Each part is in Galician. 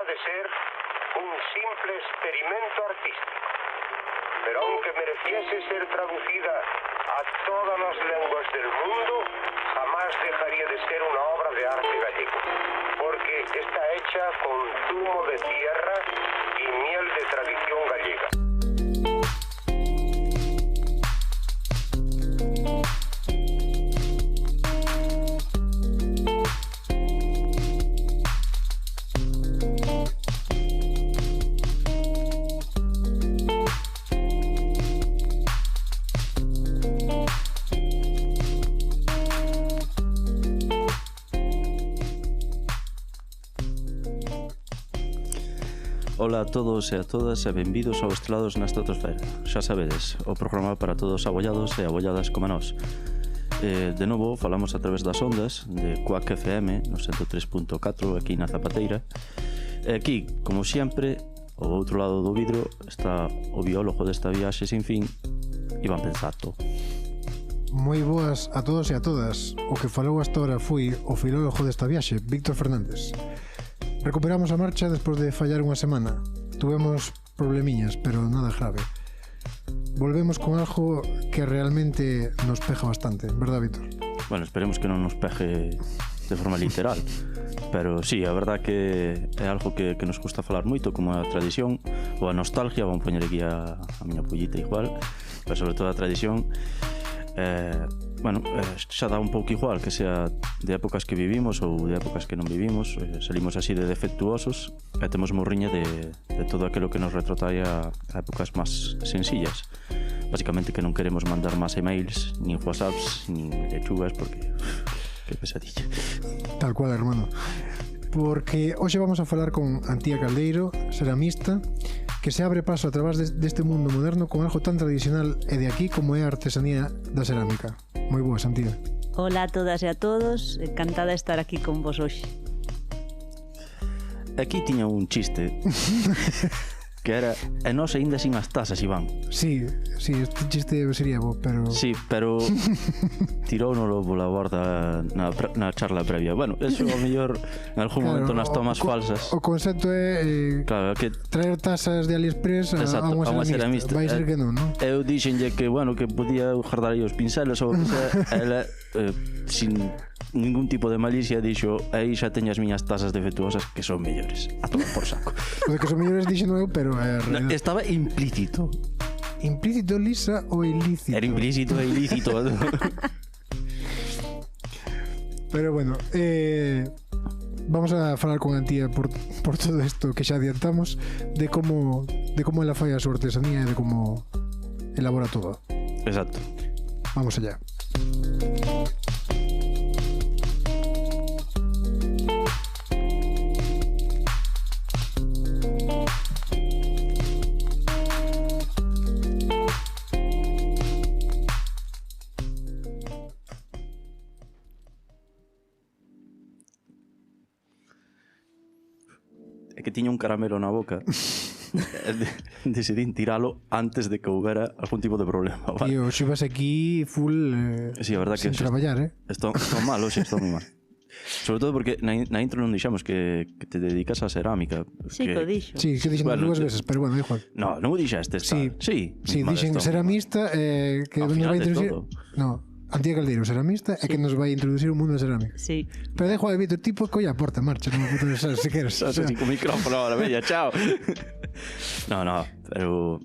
de ser un simple experimento artístico. Pero aunque mereciese ser traducida a todas las lenguas del mundo, jamás dejaría de ser una obra de arte gallego, porque está hecha con zumo de tierra y miel de tradición gallega. Ola a todos e a todas e benvidos ao Estrelados na Estratosfera. Xa sabedes, o programa para todos abollados e abolladas como nós. De novo, falamos a través das ondas de Quack FM no 103.4 aquí na Zapateira. E aquí, como sempre, ao outro lado do vidro está o biólogo desta viaxe sin fin, Iván Pensato. Moi boas a todos e a todas. O que falou hasta ahora foi o filólogo desta viaxe, Víctor Fernández. Recuperamos a marcha despois de fallar unha semana. Tuvemos problemiñas, pero nada grave. Volvemos con algo que realmente nos peja bastante, verdad, Víctor? Bueno, esperemos que non nos peje de forma literal. Pero sí, a verdad que é algo que nos gusta falar moito, como a tradición ou a nostalgia. Vamos poñer aquí a miña pollita igual, pero sobre todo a tradición. Bueno, xa dá un pouco igual que sea de épocas que vivimos ou de épocas que non vivimos. Salimos así de defectuosos e temos morriña de todo aquilo que nos retrotrae a épocas máis sencillas. Básicamente que non queremos mandar máis emails, nin whatsapps, nin lechugas, porque que pesadilla. Tal cual, hermano. Porque hoxe vamos a falar con Antía Caldeiro, ceramista, que se abre paso a través deste mundo moderno con algo tan tradicional e de aquí como é a artesanía da cerámica. Moi boa, Antía. Hola a todas e a todos, encantada de estar aquí con vos hoxe. Aquí tiña un chiste que era: e nós aínda sin as tasas, Iván. Sí, este chiste sería bo, pero... Sí, pero tiróuno pola borda na charla previa. Bueno, eso ao mellor en algún momento nas tomas falsas. O concepto é claro, que traer tasas de AliExpress a unha ceramista. Vai ser que non, non? Eu dixenlle que, bueno, que podía guardar aí os pinceles ou o que sea. Ela, sin ningún tipo de malicia, dixo: aí xa teño as miñas tasas defectuosas que son mellores. A tomar por saco. O de que son mellores dixo non eu, pero estaba implícito. Implícito, lisa ou ilícito? Era implícito e ilícito. Pero bueno, vamos a falar con Antía por todo isto que xa adiantamos, de como ela fai a súa artesanía e de como elabora todo. Exacto. Vamos allá. É que tiña un caramelo na boca. Decidín tiralo antes de que houbera algún tipo de problema, vale? Tío, xe vas aquí full sí, a verdad sin que traballar, Estou mal, hoxe estou moi mal. Sobre todo porque na intro non dixamos que te dedicas a cerámica. Sí, que o dixo. Sí, que dixen bueno, dúas veces, pero bueno, da igual. No, non o dixeste. Sí, mal, dixen ceramista que ao nos final vai de introducir. todo. No, Antía Caldeiro, ceramista, é que nos vai introducir o mundo da cerámica. Sí. Pero dejo a Víctor, tipo, colla a porta, marcha, non me puto de se queres. Así con micrófono ahora, bella, chao. No, pero...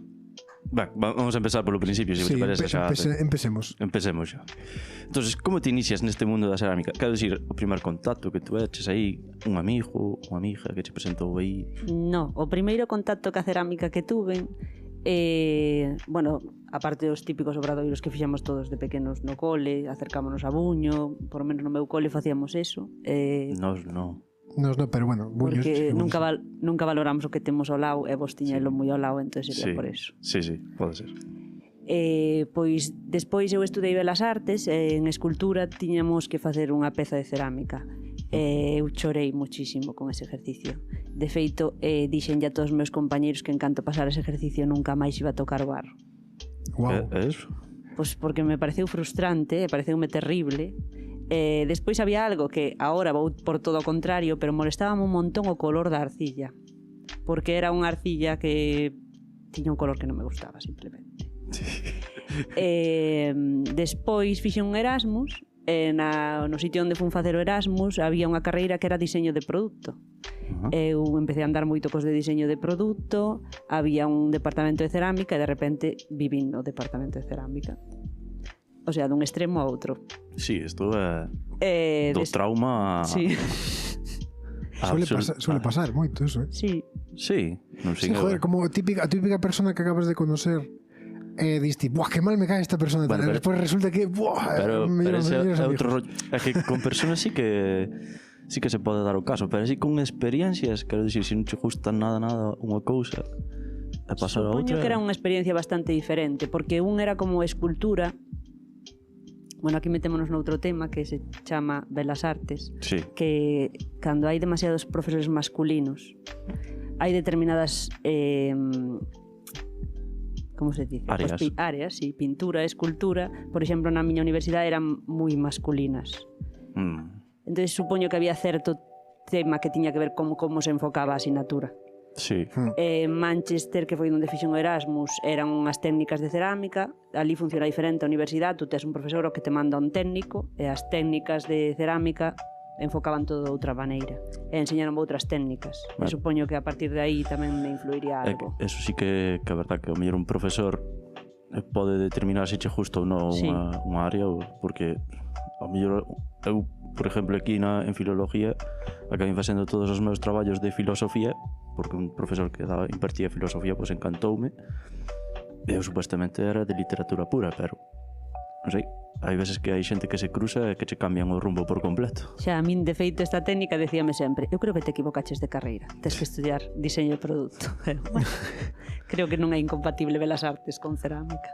Va, vamos a empezar polo principio, se te parece xa. Empecemos. Empecemos xa. Entonces, como te inicias neste mundo da cerámica? Quero dicir, o primer contacto que tu eches aí, un amigo, unha amiga que te presentou aí? No, o primeiro contacto ca cerámica que tuve, bueno, aparte dos típicos obradoiros que fixamos todos de pequenos no cole, acercámonos a buño, por lo menos no meu cole facíamos eso. Nos non. Nos no, pero bueno, buños, porque sí, nunca valoramos o que temos ao lado e vos tiñailo moi ao lado, entón sería sí, por eso. Sí, pode ser. Pois despois eu estudei Belas Artes e en escultura tiñamos que facer unha peza de cerámica. Eu chorei muchísimo con ese exercicio. De feito, dixenlle a todos os meus compañeiros que en canto pasar ese exercicio nunca máis iba a tocar barro. Wow. É eso? Pois porque me pareceu frustrante, pareceume terrible. Despois había algo que agora vou por todo o contrario, pero molestábame un montón o color da arcilla. porque era unha arcilla que tiña un color que non me gustaba, simplemente. Despois fixen un Erasmus, no sitio onde fun facer o Erasmus había unha carreira que era diseño de produto. Eu empecé a andar moito cos de diseño de produto, había un departamento de cerámica e de repente vivín no departamento de cerámica. O sea, dun extremo a outro. Sí, isto é do trauma a... Sí. Suele pasar moito eso, Sí. Sí, non sei. Sí, joder, como a típica persona que acabas de conocer diste, buah, que mal me cae esta persona, Bueno, pero despois resulta que, buah, pero ese é outro rollo. rollo. É que con personas sí que se pode dar o caso, pero así con experiencias, quero dicir, se non che gusta nada unha cousa e pasar a outra. Supoño que era unha experiencia bastante diferente, porque un era como escultura. Bueno, aquí metémonos noutro tema que se chama Belas Artes, Sí. que cando hai demasiados profesores masculinos, hai determinadas como se dice? Áreas. Pues, áreas, sí, pintura, escultura. Por exemplo, na miña universidade eran moi masculinas. Entón, supoño que había certo tema que tiña que ver con como se enfocaba a asignatura. Sí. Manchester, que foi onde fixen o Erasmus, eran unhas técnicas de cerámica. Ali funciona diferente a universidade, tú tes un profesor que te manda un técnico e as técnicas de cerámica enfocaban todo de outra maneira e enseñaron outras técnicas. E supoño que a partir de aí tamén me influiría algo. Eso sí que é verdad, que o mellor un profesor pode determinar se che justo ou non unha área, porque o mellor eu, por exemplo, aquí en filología acabei facendo todos os meus traballos de filosofía porque un profesor que impartía filosofía pois encantoume e eu supostamente era de literatura pura, pero non sei, hai veces que hai xente que se cruza e que che cambian o rumbo por completo. Xa, a min, de feito, esta técnica decíame sempre, eu creo que te equivocaches de carreira, tes que estudiar diseño de produto. Pero, bueno, creo que non é incompatible Belas Artes con cerámica.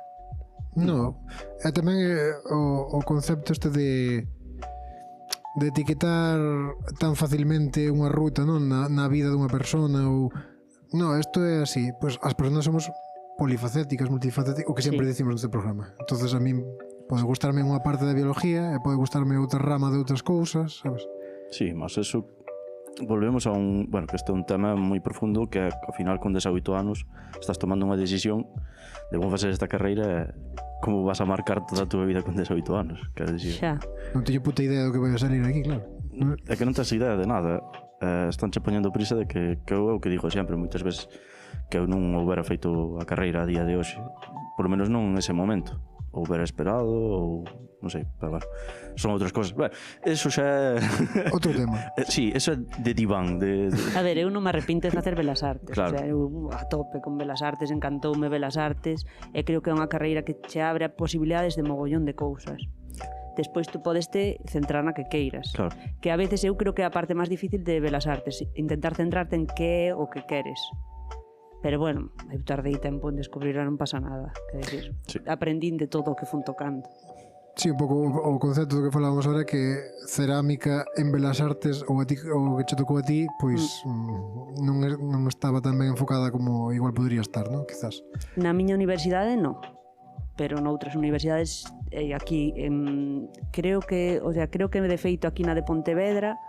No, e tamén o concepto este de etiquetar tan facilmente unha ruta, non, na vida dunha persona ou no, isto é así, pois as persoas somos polifacéticas, multifacéticas, o que sempre dicimos neste programa. Entonces a min pode gustarme unha parte da biología e pode gustarme outra rama de outras cousas, sabes? Sí, mas eso volvemos a bueno, que este é un tema moi profundo, que ao final con 18 anos estás tomando unha decisión de como facer esta carreira e como vas a marcar toda a túa vida con 18 anos, quero dicir. Xa. Non teño puta idea do que vai a salir aquí, claro. É que non tens idea de nada. Estánche poñendo prisa de que eu é o que digo sempre moitas veces, que eu non houbera feito a carreira a día de hoxe, por lo menos non nese momento, ou houbera esperado ou non sei, pero bueno, son outras cousas. Bueno, eso xa é outro tema. Sí, eso é de diván A ver, eu non me arrepinto de facer Belas Artes. Claro. O sea, eu a tope con Belas Artes, encantoume Belas Artes e creo que é unha carreira que che abre posibilidades de mogollón de cousas. Despois tú podes centrar na que queiras. Claro. Que a veces eu creo que é a parte máis difícil de Belas Artes, intentar centrarte en que é o que queres. Pero bueno, eu tardei tempo en descubrir, non pasa nada. Quer dizer, aprendín de todo o que fun tocando. Sí, un pouco o concepto do que falábamos ahora, que cerámica en Belas Artes o que che tocou a ti, pois non estaba tan ben enfocada como igual podría estar, non? Quizás. Na miña universidade non, pero noutras universidades aquí creo que de feito aquí na de Pontevedra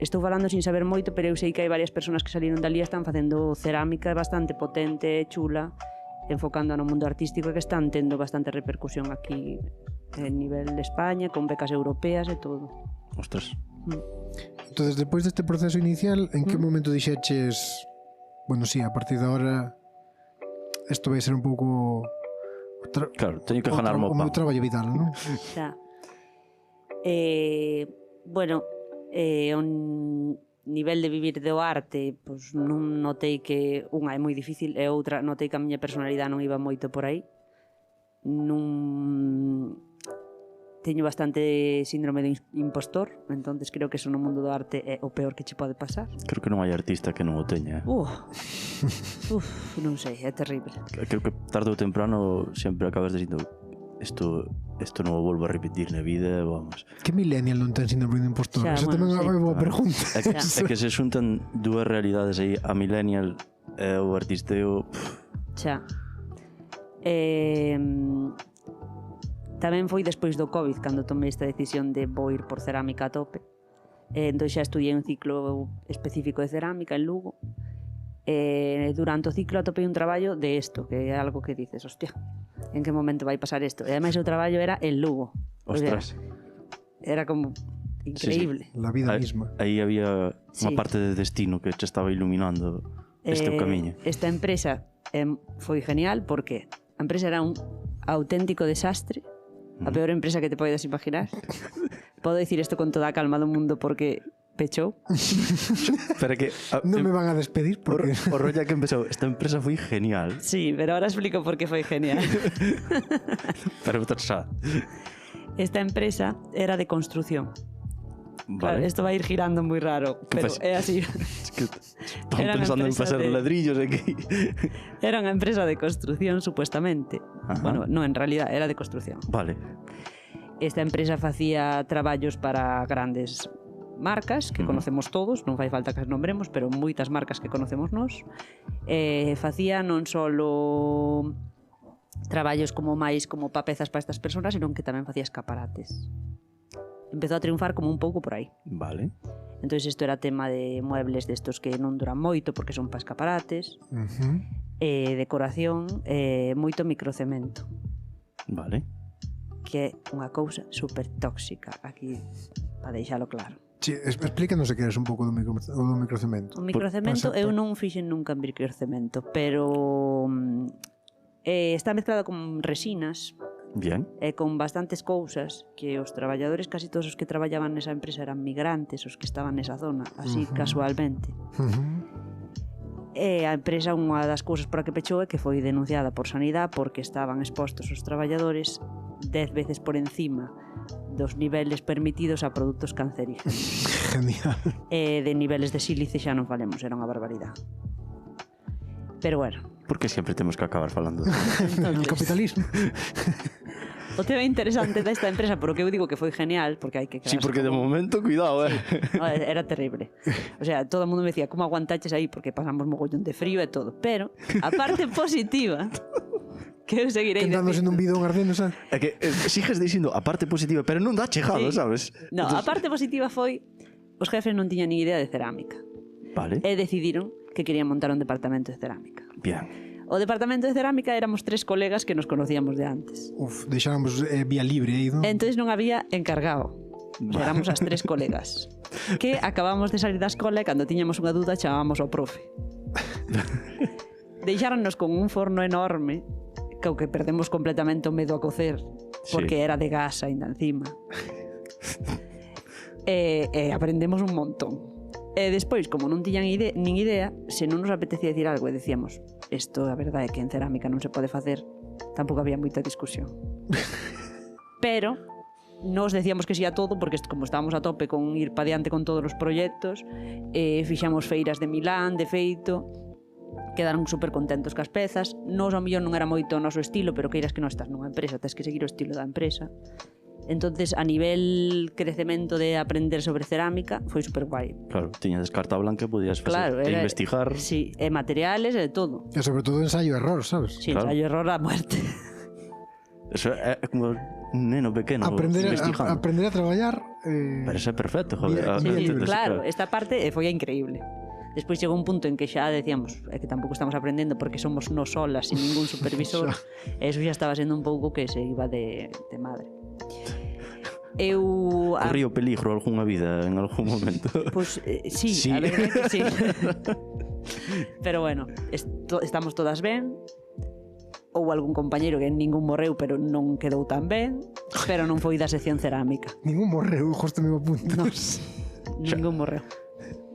estou falando sin saber moito, pero eu sei que hai varias persoas que saliron dali e están facendo cerámica bastante potente, chula, enfocando no mundo artístico, e que están tendo bastante repercusión aquí a nivel de España, con becas europeas e todo. Ostras. Entonces, despois deste proceso inicial, en que momento dixeches, bueno, sí, a partir de ahora isto vai ser un pouco claro, teño que ganarme o meu traballo vital, non? Xa. Bueno, o nivel de vivir do arte, pois non notei que unha é moi difícil e outra notei que a miña personalidade non iba moito por aí. Non teño bastante síndrome de impostor, entonces creo que eso no mundo do arte é o peor que che pode pasar. Creo que non hai artista que non o teña. Non sei, é terrible. Creo que tarde ou temprano sempre acabas dicindo isto non o volvo a repetir na vida, vamos. Que millennial non ten síndrome de impostor? Xa, Esa bueno, tamén é unha boa pregunta. É que se xuntan dúas realidades aí, a millennial e o artisteo. Xa. Tamén foi despois do Covid cando tomei esta decisión de vou ir por cerámica a tope. Entón xa estudiei un ciclo específico de cerámica en Lugo Durante o ciclo atopei un traballo de isto, que é algo que dices, hostia, en que momento vai pasar isto? E ademais o traballo era en Lugo. O sea, Ostras. era como increíble. La vida misma. Aí había Sí. unha parte de destino que te estaba iluminando este camiño. Esta empresa foi genial porque a empresa era un auténtico desastre, a peor empresa que te podes imaginar. Podo dicir isto con toda a calma do mundo porque pechou. Pero que Non me van a despedir porque... o rollo que empezou, esta empresa foi genial, Sí, pero ahora explico por qué foi genial. pero xa. Esta empresa era de construcción. Claro, Vale. esto va a ir girando muy raro, ¿Qué pero pasa? é así. Es que estamos Era unha pensando en empresa pasar de- ladrillos aquí. Era unha empresa de construcción, supuestamente. Ajá. Bueno, no, en realidad era de construcción. Vale. Esta empresa facía traballos para grandes marcas que conocemos todos, non fai falta que as nombremos, pero moitas marcas que conocemos nós. Facía non solo traballos como máis como papezas para estas persoas, senón que tamén facía escaparates. Empezou a triunfar como un pouco por aí. Vale. Entón isto era tema de muebles destos que non duran moito porque son para escaparates, Ujú. decoración, moito microcemento, Vale. que é unha cousa super tóxica aquí, para deixalo claro. Sí, explícanos se queres un pouco do microcemento. O microcemento pasa- eu non fixen nunca en microcemento, pero está mezclado con resinas Bien. e con bastantes cousas que os traballadores, casi todos os que traballaban nesa empresa eran migrantes, os que estaban nesa zona, así casualmente. Ujú. E a empresa, unha das cousas por a que pechou é que foi denunciada por Sanidade porque estaban expostos os traballadores 10 veces por encima dos niveles permitidos a produtos cancerígenos. Genial. E de niveles de sílice xa non falemos, era unha barbaridade. Pero bueno, Porque sempre temos que acabar falando. El capitalismo. o tema interesante desta empresa, por o que eu digo que foi genial, porque hai que Sí, porque de como... momento, cuidado, No, era terrible. O sea, todo o mundo me decía, como aguantaches aí? Porque pasamos mogollón de frío e todo. Pero, a parte positiva, que eu seguirei Quentándose nun bidón ardendo, sabes? É que sigues dicindo a parte positiva, pero non dá chegado, Sí. sabes? No, a parte positiva foi os jefes non tiñan ni idea de cerámica Vale. e decidiron que querían montar un departamento de cerámica. Bien. O departamento de cerámica éramos 3 colegas que nos conocíamos de antes. Uf, deixáramos vía libre aí, non? Entonces non había encargado. O sea, éramos as 3 colegas que acabamos de salir da escola e cando tiñamos unha dúda chamábamos ao profe. Deixáronnos con un forno enorme que o que perdemos completamente o medo a cocer porque Sí. era de gas ainda encima. E aprendemos un montón. E despois, como non tiñan nin idea, se non nos apetecía decir algo e decíamos isto a verdade é que en cerámica non se pode facer, tampouco había moita discusión. Pero nos decíamos que sí a todo porque como estábamos a tope con ir pa diante con todos os proxectos, fixamos feiras de Milán, de feito, quedaron super contentos cas pezas. Nos ao millón non era moito o noso estilo, pero que iras que non estás nunha empresa, tens que seguir o estilo da empresa. Entonces, a nivel crecemento de aprender sobre cerámica, foi super guai. Claro, tiñas carta blanca, podías facer, Claro, e investigar. Sí, e materiales e todo. E sobre todo ensayo-error, sabes? Sí, Claro. ensayo error a muerte. Eso é como un neno pequeno investigando. Aprender a traballar... Pero eso é perfecto, joder. Bien, Sí, bien libre. claro, esta parte foi increíble. Despois chegou un punto en que xa decíamos que tampouco estamos aprendendo porque somos nos solas sin ningún supervisor. E eso xa estaba sendo un pouco que se iba de madre. Eu... Corría o peligro algunha vida en algún momento. Pues sí, Sí. a verdade que sí. Pero bueno, estamos todas ben. Houve algún compañeiro que ningún morreu, pero non quedou tan ben. Pero non foi da sección cerámica. Ningún morreu, justo me apunto. No, ningún morreu,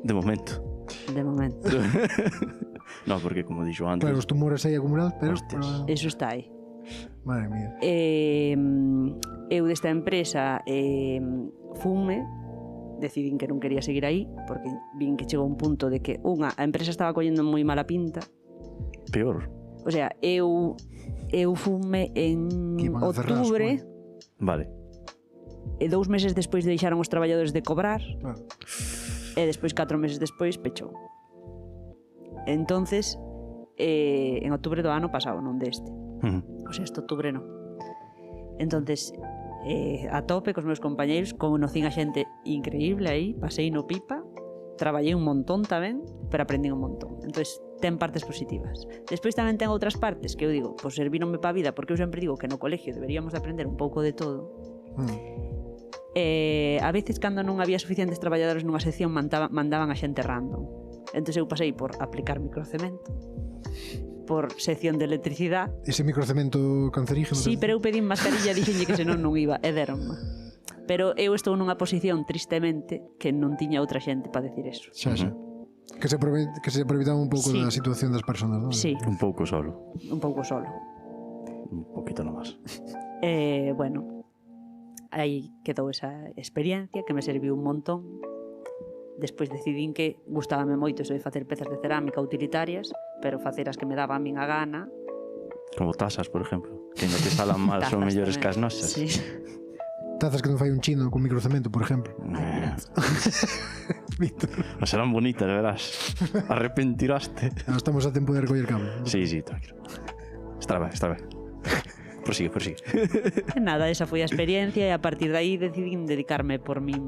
De momento. de momento. No, porque como dixo antes, Claro, os tumores aí acumulados, pero... Hostias. Eso está aí. Madre mía. Eu desta empresa fume, decidín que non quería seguir aí porque vin que chegou un punto de que a empresa estaba collendo moi mala pinta. peor. O sea, eu fume en Que iban a cerrar, outubro Vale. e 2 meses despois deixaron os traballadores de cobrar Claro. e despois 4 meses despois pechou. Entonces, en outubro do ano pasado, non deste. Ujú. O sea, este outubro non. Entonces, a tope cos meus compañeiros, conocín a xente increíble aí, pasei no pipa, traballei un montón tamén, pero aprendí un montón. Entonces, ten partes positivas. Despois tamén ten outras partes que eu digo, pois servíronme para a vida, porque eu sempre digo que no colegio deberíamos de aprender un pouco de todo. A veces cando non había suficientes traballadores nunha sección mandaban a xente random. Entón eu pasei por aplicar microcemento, por sección de electricidade. Ese microcemento cancerígeno? Sí, pero eu pedín mascarilla e dixenlle que senón non iba, e deronme. Pero eu estou nunha posición, tristemente, que non tiña outra xente para decir eso. Xa. Que se aproveitaban un pouco da situación das persoas, non? Sí. Un pouco solo. Un pouco solo. Un poquito nomás. Bueno, aí quedou esa experiencia que me serviu un montón. Despois decidín que gustábame moito eso de facer pezas de cerámica utilitarias, pero facer as que me daba a min a gana. Como tazas, por exemplo. Que ainda te salan mal son mellores que as nosas. Sí. Tazas que non fai un chino con microcemento, por exemplo. Víctor. Non serán bonitas, verás. Arrepentiraste. Estamos a tempo de recoller cable. Sí, tranquilo. Está ben. Prosigue. E nada, esa foi a experiencia e a partir de aí decidín dedicarme por min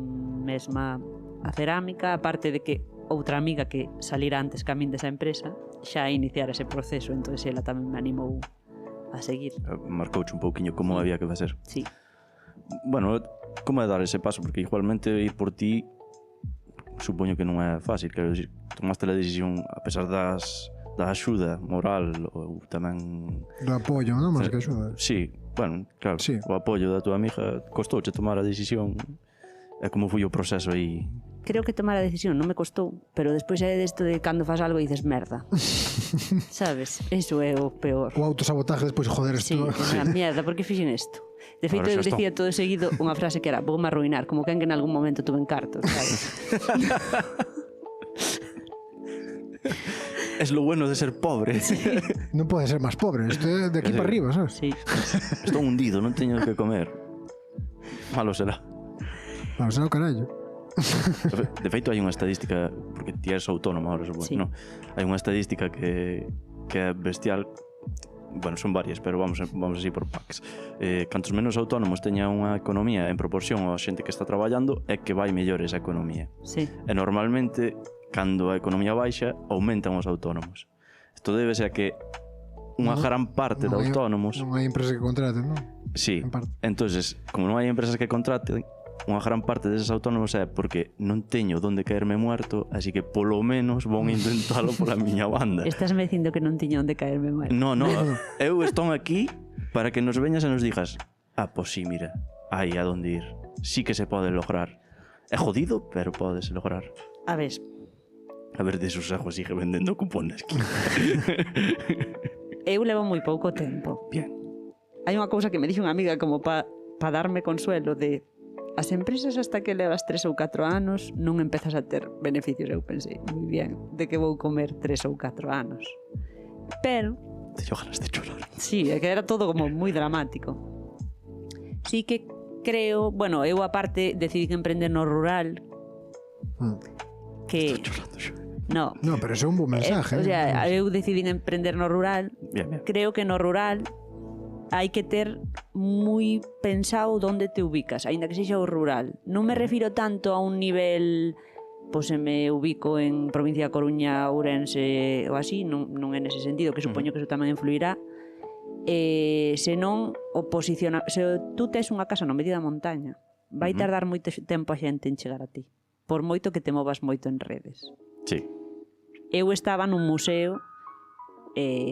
mesma a cerámica, aparte de que outra amiga que salira antes que a min desa empresa xa iniciar ese proceso, entón ela tamén me animou a seguir. Marcouche un pouquiño como había que facer. Sí. Bueno, como é dar ese paso? Porque igualmente ir por ti supoño que non é fácil, quero dicir, tomaste a decisión a pesar da axuda moral ou tamén Do apoio, non? Mas que axuda. Sí, bueno, claro, Sí. O apoio da tua amiga costouche tomar a decisión. É como foi o proceso aí. Creo que tomar a decisión non me costou, pero despois é desto de cando fas algo e dices merda. Sabes? Eso é o peor. O autosabotaje despois, joder, Sí, isto. é unha mierda, por que fixen isto? De feito, Ahora eu xa dicía todo seguido unha frase que era voume arruinar, como que en algún momento tuve en cartos, sabes? Es lo bueno de ser pobre. Non pode ser máis pobre, isto é de aquí para arriba, sabes? Sí. Estou hundido, non teño que comer. Malo será. Vamos ao carallo. De feito, hai unha estadística, porque ti eres autónomo ahora, supongo, Sí. no? Hai unha estadística que é bestial. Bueno, son varias, pero vamos así por packs. Cantos menos autónomos teña unha economía en proporción á xente que está traballando, é que vai mellor esa economía. Sí. E normalmente, cando a economía baixa, aumentan os autónomos. Isto débese a que unha gran parte de autónomos... Non hai empresas que contraten, non? Sí, en parte. entonces, como non hai empresas que contraten, unha gran parte deses autónomos é porque non teño onde caerme muerto, así que polo menos vou intentalo pola miña banda. Estás me dicindo que non tiña onde caerme mal. No, eu estou aquí para que nos veñas e nos digas pois sí, mira, hai a donde ir. Sí que se pode lograr. É jodido, pero podes lograr. A ver, De sus ojos sigue vendendo cupones. eu levo moi pouco tempo. Bien. Hai unha cousa que me dixo unha amiga como pa darme consuelo de as empresas hasta que levas 3 ou 4 anos non empezas a ter beneficios. Eu pensei, moi bien, de que vou comer 3 ou 4 anos. Pero Teño ganas de chorar. sí, é que era todo como moi dramático. Sí que creo, bueno, eu aparte decidí emprender no rural, que Chorando xa. no, No, pero eso é un bo mensaje. o sea, eu decidí emprender no rural. Bien. Creo que no rural hai que ter moi pensado onde te ubicas, aínda que sexa o rural. Non me refiro tanto a un nivel, pois se me ubico en provincia da Coruña, Ourense ou así, non é nese sentido, que supoño que eso tamén influirá. Senón o posiciona, se tú tes unha casa no medio da montaña, vai tardar moito tempo a xente en chegar a ti, por moito que te movas moito en redes. Sí. Eu estaba nun museo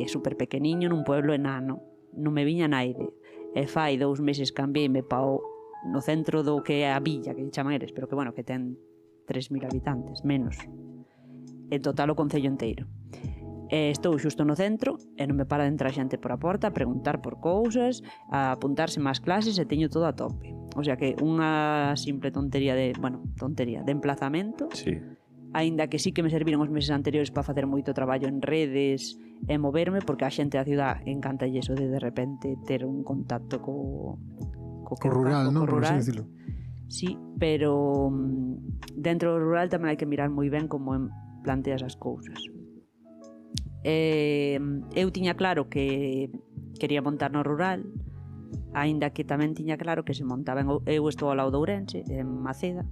super pequeniño, nun pueblo enano, non me viña naide, e fai 2 meses cambiéme pa no centro do que é a villa, que chaman eles, pero que bueno, que ten 3.000 habitantes, menos. En total o concello inteiro. Estou xusto no centro e non me para de entrar xente por a porta a preguntar por cousas, a apuntarse máis clases e teño todo a tope. O sea que unha simple tontería de emplazamento, Sí. aínda que sí que me serviron os meses anteriores para facer moito traballo en redes e moverme, porque a xente da ciudad encanta eso de repente ter un contacto co rural, non? co Por rural. así dicilo. Sí, pero dentro do rural tamén hai que mirar moi ben como planteas as cousas. Eu tiña claro que quería montar no rural, aínda que tamén tiña claro que se montaba eu estou ao lado de Ourense, en Maceda.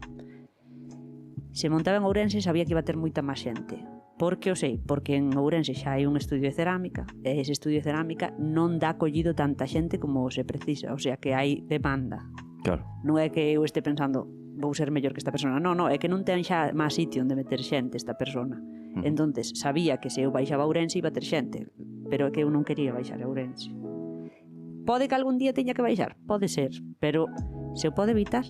Se montaba en Ourense sabía que iba a ter moita máis xente, Porque o sei, porque en Ourense xa hai un estudio de cerámica e ese estudio de cerámica non dá acollido tanta xente como se precisa, o sea que hai demanda. Claro. Non é que eu este pensando vou ser mellor que esta persona, non, é que non ten xa máis sitio onde meter xente esta persona. Entonces sabía que se eu baixaba a Ourense iba a ter xente, pero é que eu non quería baixar a Ourense. Pode que algún día teña que baixar, pode ser, pero se o pode evitar,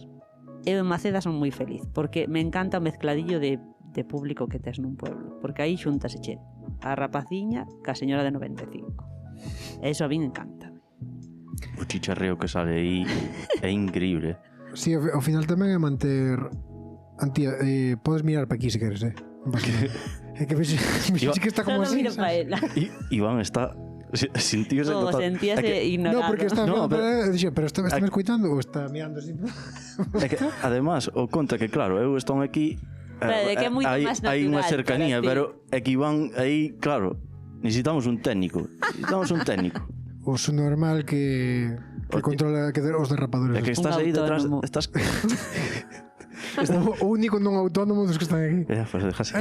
eu en Maceda son moi feliz, porque me encanta o mezcladillo de público que tes nun pueblo, porque aí xuntase che a rapaciña ca señora de 95. E iso a min encanta. O chicharreo que sale aí é increíble. Sí, ao final tamén é manter... Antía, podes mirar para aquí se queres, É que vexes que está como Solo así, miro pa sabes? ela. Iván está... Sentíose Todo, sentíase ignorado. No, porque está No, pero está me escuitando ou está mirando así? É que, además, o conta que, claro, eu estou aquí... Pero é que é moito máis hai unha natural cercanía, para ti. pero é que Iván aí, claro, necesitamos un técnico. O su normal que controla que os derrapadores. É que estás aí detrás... autónomo. Estás... O único non autónomo dos que están aquí. Pues déjase.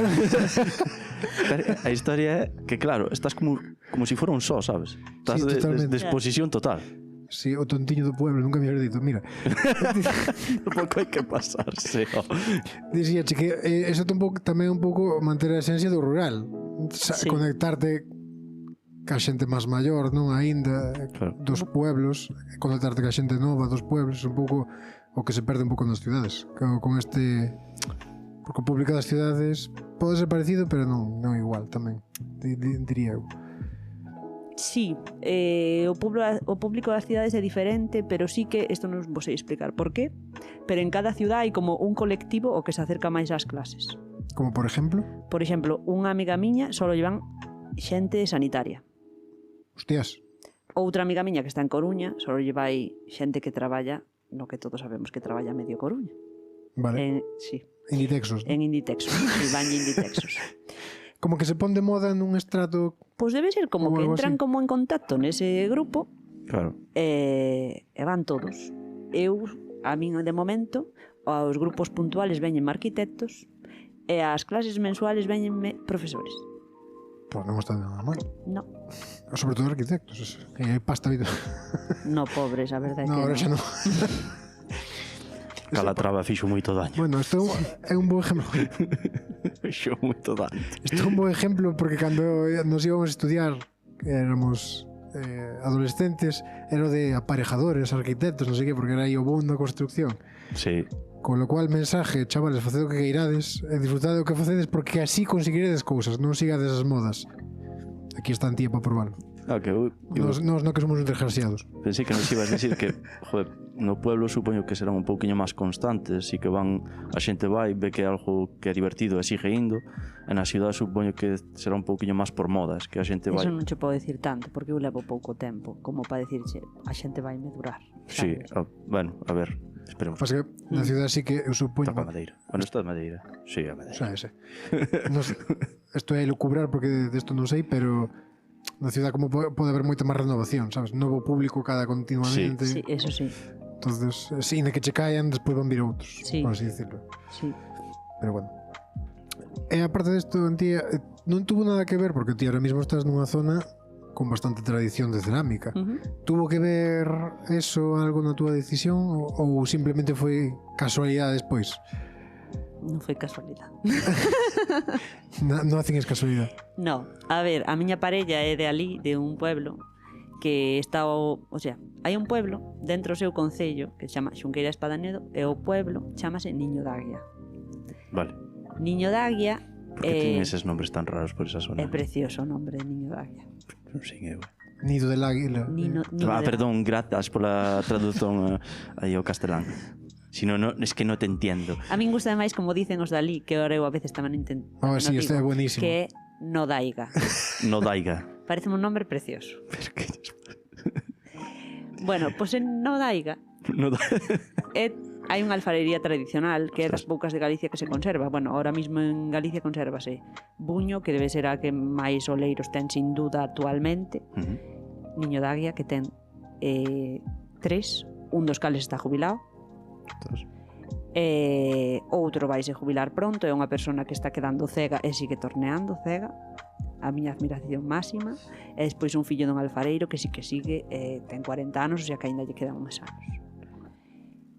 A historia é que, claro, estás como si fora un só, sabes? Estás Sí, de totalmente. exposición total. Sí, o tontiño do pueblo, nunca me había dito. Mira, Tampouco hai que pasarse. dicía que eso tamén un pouco manter a esencia do rural. Sí. Conectarte ca xente máis maior, non aínda, Claro. dos pueblos, conectarte ca xente nova dos pueblos, un pouco o que se perde un pouco nas cidades. Con este... Porque o público das cidades pode ser parecido, pero non igual tamén, diría eu. Sí, o público das cidades é diferente, pero sí que, isto non vos sei explicar por qué, pero en cada ciudad hai como un colectivo o que se acerca máis ás clases. Como por exemplo, Por exemplo, unha amiga miña solo llevan xente sanitaria. hostias, Outra amiga miña que está en Coruña solo lleva aí xente que traballa no que todos sabemos que traballa medio Coruña. vale, Sí, Inditexos, ¿no? en Inditexos, sí, van Inditexos. Como que se pon de moda nun estrato. Pois debe ser como Ou que algo entran así. como en contacto nese grupo Claro. e van todos. A min de momento, aos grupos puntuales veñenme arquitectos e ás clases mensuales veñenme profesores. Pois non está nada mal. No, Sobre todo arquitectos. Hai pasta vida. no pobres, a verdade é No, que ahora xa non. Calatrava fixo moito daño. Bueno, isto é un bo exemplo. Fixo moito daño. Isto é un bo exemplo porque cando nos íbamos a estudiar, que éramos adolescentes, era o de aparejadores, arquitectos, non sei que, porque era aí o boom da construcción. Sí. Con lo cual, mensaje, chavales, faced o que queirades e disfrutade o que facedes porque así conseguiredes cousas, non sigades as modas. Aquí está Antía para probarlo. Ah, que eu Nos no que somos uns desgraciados. pensei que nos ibas a decir que, joder, no pueblo supoño que serán un pouquiño máis constantes e que van, a xente vai, ve que é algo que é divertido e sigue indo. E na ciudad supoño que será un pouquiño máis por modas, que a xente vai... eso non che podo decir tanto, porque eu levo pouco tempo como para decirche, a xente vai me durar. Sí, bueno, a ver, esperemos. Pasa que na ciudad sí que eu supoño. Toca Madeira. Bueno, isto é Madeira. Sí, a Madeira. Xa, ese. Isto é lucubrar porque desto non sei, pero na ciudad como pode haber moita máis renovación, sabes? Novo público cada continuamente. Sí, eso sí. Entonces, sin que che caen, despois van vir outros, Sí. por así decirlo. Sí. Pero bueno. E aparte desto, Antía, non tuvo nada que ver porque ti ahora mismo estás nunha zona con bastante tradición de cerámica. Tuvo que ver eso algo na túa decisión ou simplemente foi casualidade despois? Non foi casualidade. Non hacen es casualidade. No, a ver, a miña parella é de ali, de un pueblo que está o sea, hai un pueblo dentro do seu concello que se chama Xunqueira Espadanedo e o pueblo chamase Niño d'Águia. Vale. Niño d'Águia Porque tienen eses nombres tan raros por esa zona. é precioso o nombre de Niño d'Águia. Non sei eu. Nido del águila. Niño Perdón, gracias por la traducción aí ao castelán. Si no, es que no te entiendo. A min gusta máis como dicen os dali, que ahora eu a veces tamén intento. Sí, este é buenísimo. Que é Nodaiga. No daiga. Parece un nombre precioso. Bueno, pois en Nodaiga No da... hai unha alfarería tradicional que é das poucas de Galicia que se conserva. Bueno, ahora mismo en Galicia consérvase Buño, que debe ser a que máis oleiros ten sin duda actualmente. Niño d'Águia, que ten 3, un dos cales está jubilado. Outro vaise jubilar pronto, é unha persona que está quedando cega e sigue torneando cega, a miña admiración máxima. E despois un fillo dun alfareiro que sí que sigue, ten 40 anos, o sea que aínda lle quedan uns anos.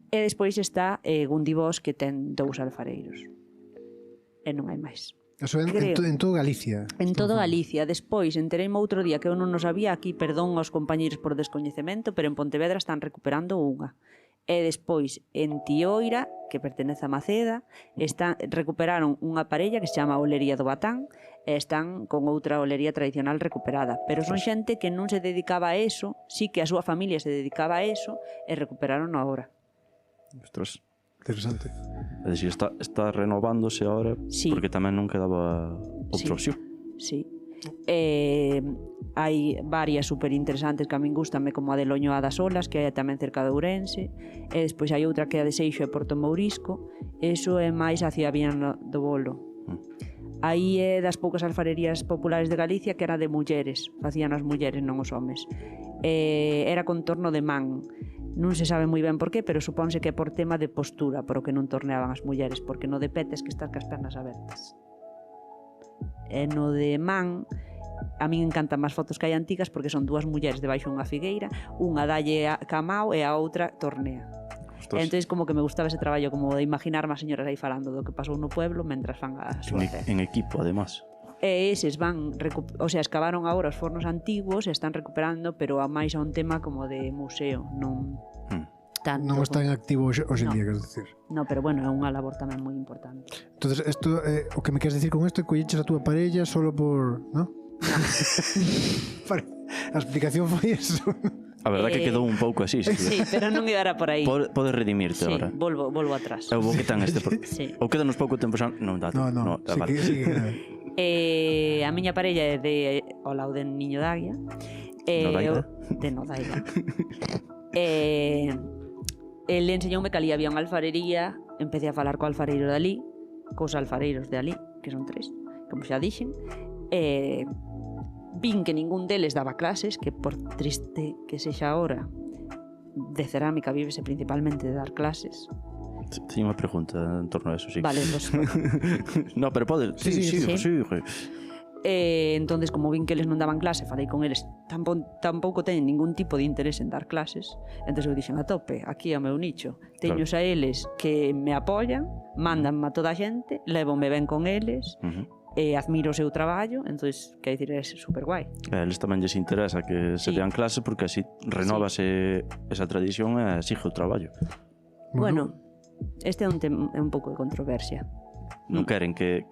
E despois está Gundi Bosch, que ten 2 alfareiros. E non hai máis. Eso en todo Galicia. En todo Galicia. Despois, entereime outro día que eu non o sabía, aquí, perdón aos compañeiros por descoñecemento, pero en Pontevedra están recuperando unha. E despois, en Tioira, que pertenece a Maceda, recuperaron unha parella que se chama Olería do Batán, e están con outra olería tradicional recuperada. Pero son xente que non se dedicaba a eso, sí que a súa familia se dedicaba a eso, e recuperaron agora. Ostras. Interesante. É dicir, está renovándose ahora, Sí. porque tamén non quedaba outra opción. Sí. Hai varias super interesantes que a min gustame, como a de Loñoa das Olas, que é tamén cerca de Ourense, e despois hai outra que é a de Seixo e Porto Mourisco. Eso é máis hacia Viana do Bolo. Aí é das poucas alfarerías populares de Galicia que era de mulleres, facían as mulleres, non os homes. Era con torno de man. Non se sabe moi ben por qué, pero supónse que é por tema de postura, por o que non torneaban as mulleres, porque no de pete es que estás cas pernas abertas. E no de man, a min encantan máis fotos que hai antigas, porque son 2 mulleres debaixo dunha figueira, unha dalle camao e a outra tornea. E entón como que me gustaba ese traballo, como de imaginarme as señoras aí falando do que pasou no pueblo mentras fan a súa cena. En equipo, además. E eses van, escavaron agora os fornos antigos e están recuperando, pero a máis a un tema como de museo, non tanto. Non está en activo hoxe en día, queres decir. No, pero bueno, é unha labor tamén moi importante. Entonces, esto, o que me queres decir con isto é que colleches a túa parella solo por... ¿no? A explicación foi eso. A verdade que quedou un pouco así. Sí, pero non era por aí. Podes redimirte Sí, agora. volvo atrás. Eu vou que tan este... Sí. Ou quedanos pouco tempo xa... Non dá. No, vale. sí que... A miña parella é de ao lado de Niño da Águia. Nodaira? De Nodaira. Ele enseñoume que ali había unha alfarería, empecé a falar co alfareiro de ali, cos alfareiros de ali, que son 3, como xa dixen, vin que ningún deles daba clases, que por triste que sexa ahora, de cerámica vívese principalmente de dar clases. Teño unha pregunta en torno a eso, sí. Vale, pues... No, pero pode... Sí. Entonces, como vin que eles non daban clase, falei con eles, tampouco teñen ningún tipo de interés en dar clases. Entonces eu dixen, a tope, aquí é o meu nicho. Teños a eles que me apoyan, mandanme a toda a xente, levome ben con eles, admiro o seu traballo, entonces, que dicir, é super guai. A eles tamén lles interesa que se dean clase, porque así renovase esa tradición e sigue o traballo. Bueno, este é un pouco de controversia. Non queren que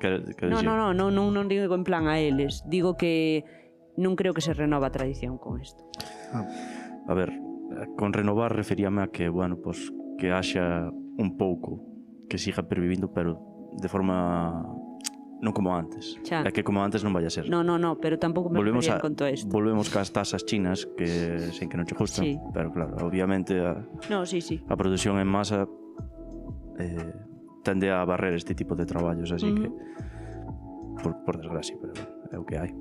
Non digo en plan a eles. Digo que non creo que se renova a tradición con isto. A ver, con renovar referíame a que, bueno, pues, que haxa un pouco que siga pervivindo, pero de forma non como antes. Xa. É que como antes non vai a ser. No, pero tampouco me refería con todo isto. Volvemos cas tasas chinas que sen que non che gustan, Sí. pero claro, obviamente a produción en masa tende a barrer este tipo de traballos, así que por desgracia, pero é o que hai.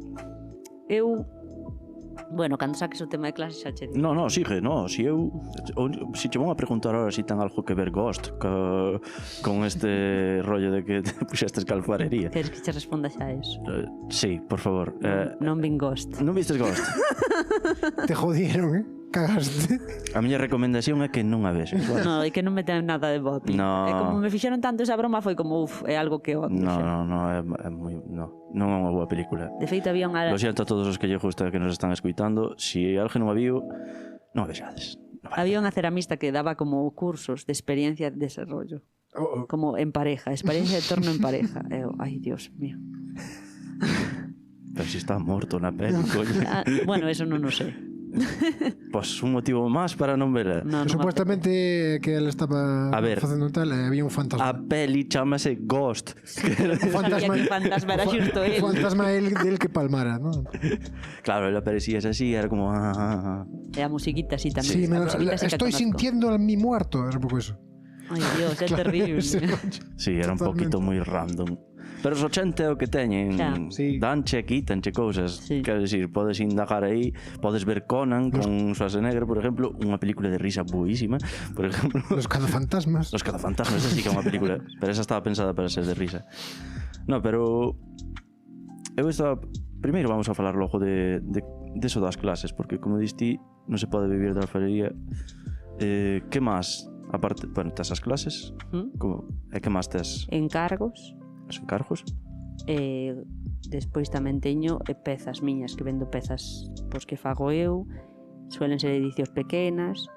Bueno, cando saques o tema de clase xa che digo. No, sigue, si che vou a preguntar ahora si ten algo que ver Ghost con este rollo de que te puxestes calfarería. Queres que che responda xa a eso? Sí, por favor. Non vin Ghost. Non vistes Ghost? Te jodieron, cagaste. A miña recomendación é que non a vexes. No, é que non me ten nada de bote. No. E como me fixeron tanto esa broma foi como, é algo que odio. No, é moi... Non é unha boa película. De feito, había unha... Lo siento a todos os que lle gusta que nos están escuitando. Si alguén non a viu, non a vexades. Había unha ceramista que daba como cursos de experiencia de desarrollo. Como en pareja, experiencia de torno en pareja. Ai, Dios mío. Pero si está morto na peli, coño. Bueno, eso non o sei. Pois un motivo máis para non vela. Supuestamente que ela estaba facendo tal, había un fantasma. A peli chamase Ghost. Fantasma era xusto el. Fantasma del que palmara, ¿no? Claro, ela parecía así, era como... E a musiquita así tamén. Sí, estoy sintiendo a mi muerto, es un pouco eso. Ay, Dios, é terrible. Sí, era un poquito moi random. Pero os 80 é o que teñen. Xa. Sí. Danche aquí, tenche cousas. Sí. Quero dicir, podes indagar aí, podes ver Conan con Schwarzenegger, por exemplo, unha película de risa buísima, por exemplo. Los cazafantasmas. Los cazafantasmas, esa sí que é unha película, pero esa estaba pensada para ser de risa. No, pero eu estaba... Primeiro vamos a falar logo de eso das clases, porque como diste, non se pode vivir da alfarería. Que máis? Aparte, bueno, tes as clases, e que máis tes? Encargos. Os encargos? Despois tamén teño pezas miñas, que vendo pezas pois que fago eu, suelen ser edicións pequenas.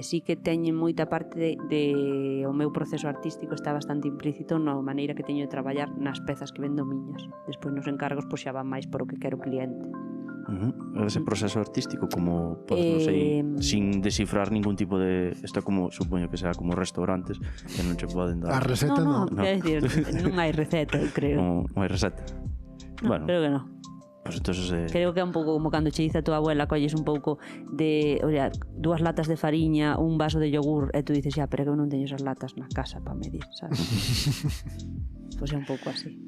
Sí que teñen moita parte de o meu proceso artístico está bastante implícito na maneira que teño de traballar nas pezas que vendo miñas. Despois nos encargos pois xa van máis por o que quero o cliente. Ese proceso artístico como, pues, non sei, sin descifrar ningún tipo de... Está como, supoño que sea como restaurantes que non che poden dar... A receta No, non. quero dicir, non hai receta, eu creo. Non hai receta. No, Bueno, creo que non. pues entonces... Creo que é un pouco como cando che dice a tua abuela, colles un pouco de, o sea, 2 latas de fariña, un vaso de yogur, e tú dices, xa, pero que eu non teño esas latas na casa para medir, sabes? Pois é un pouco así.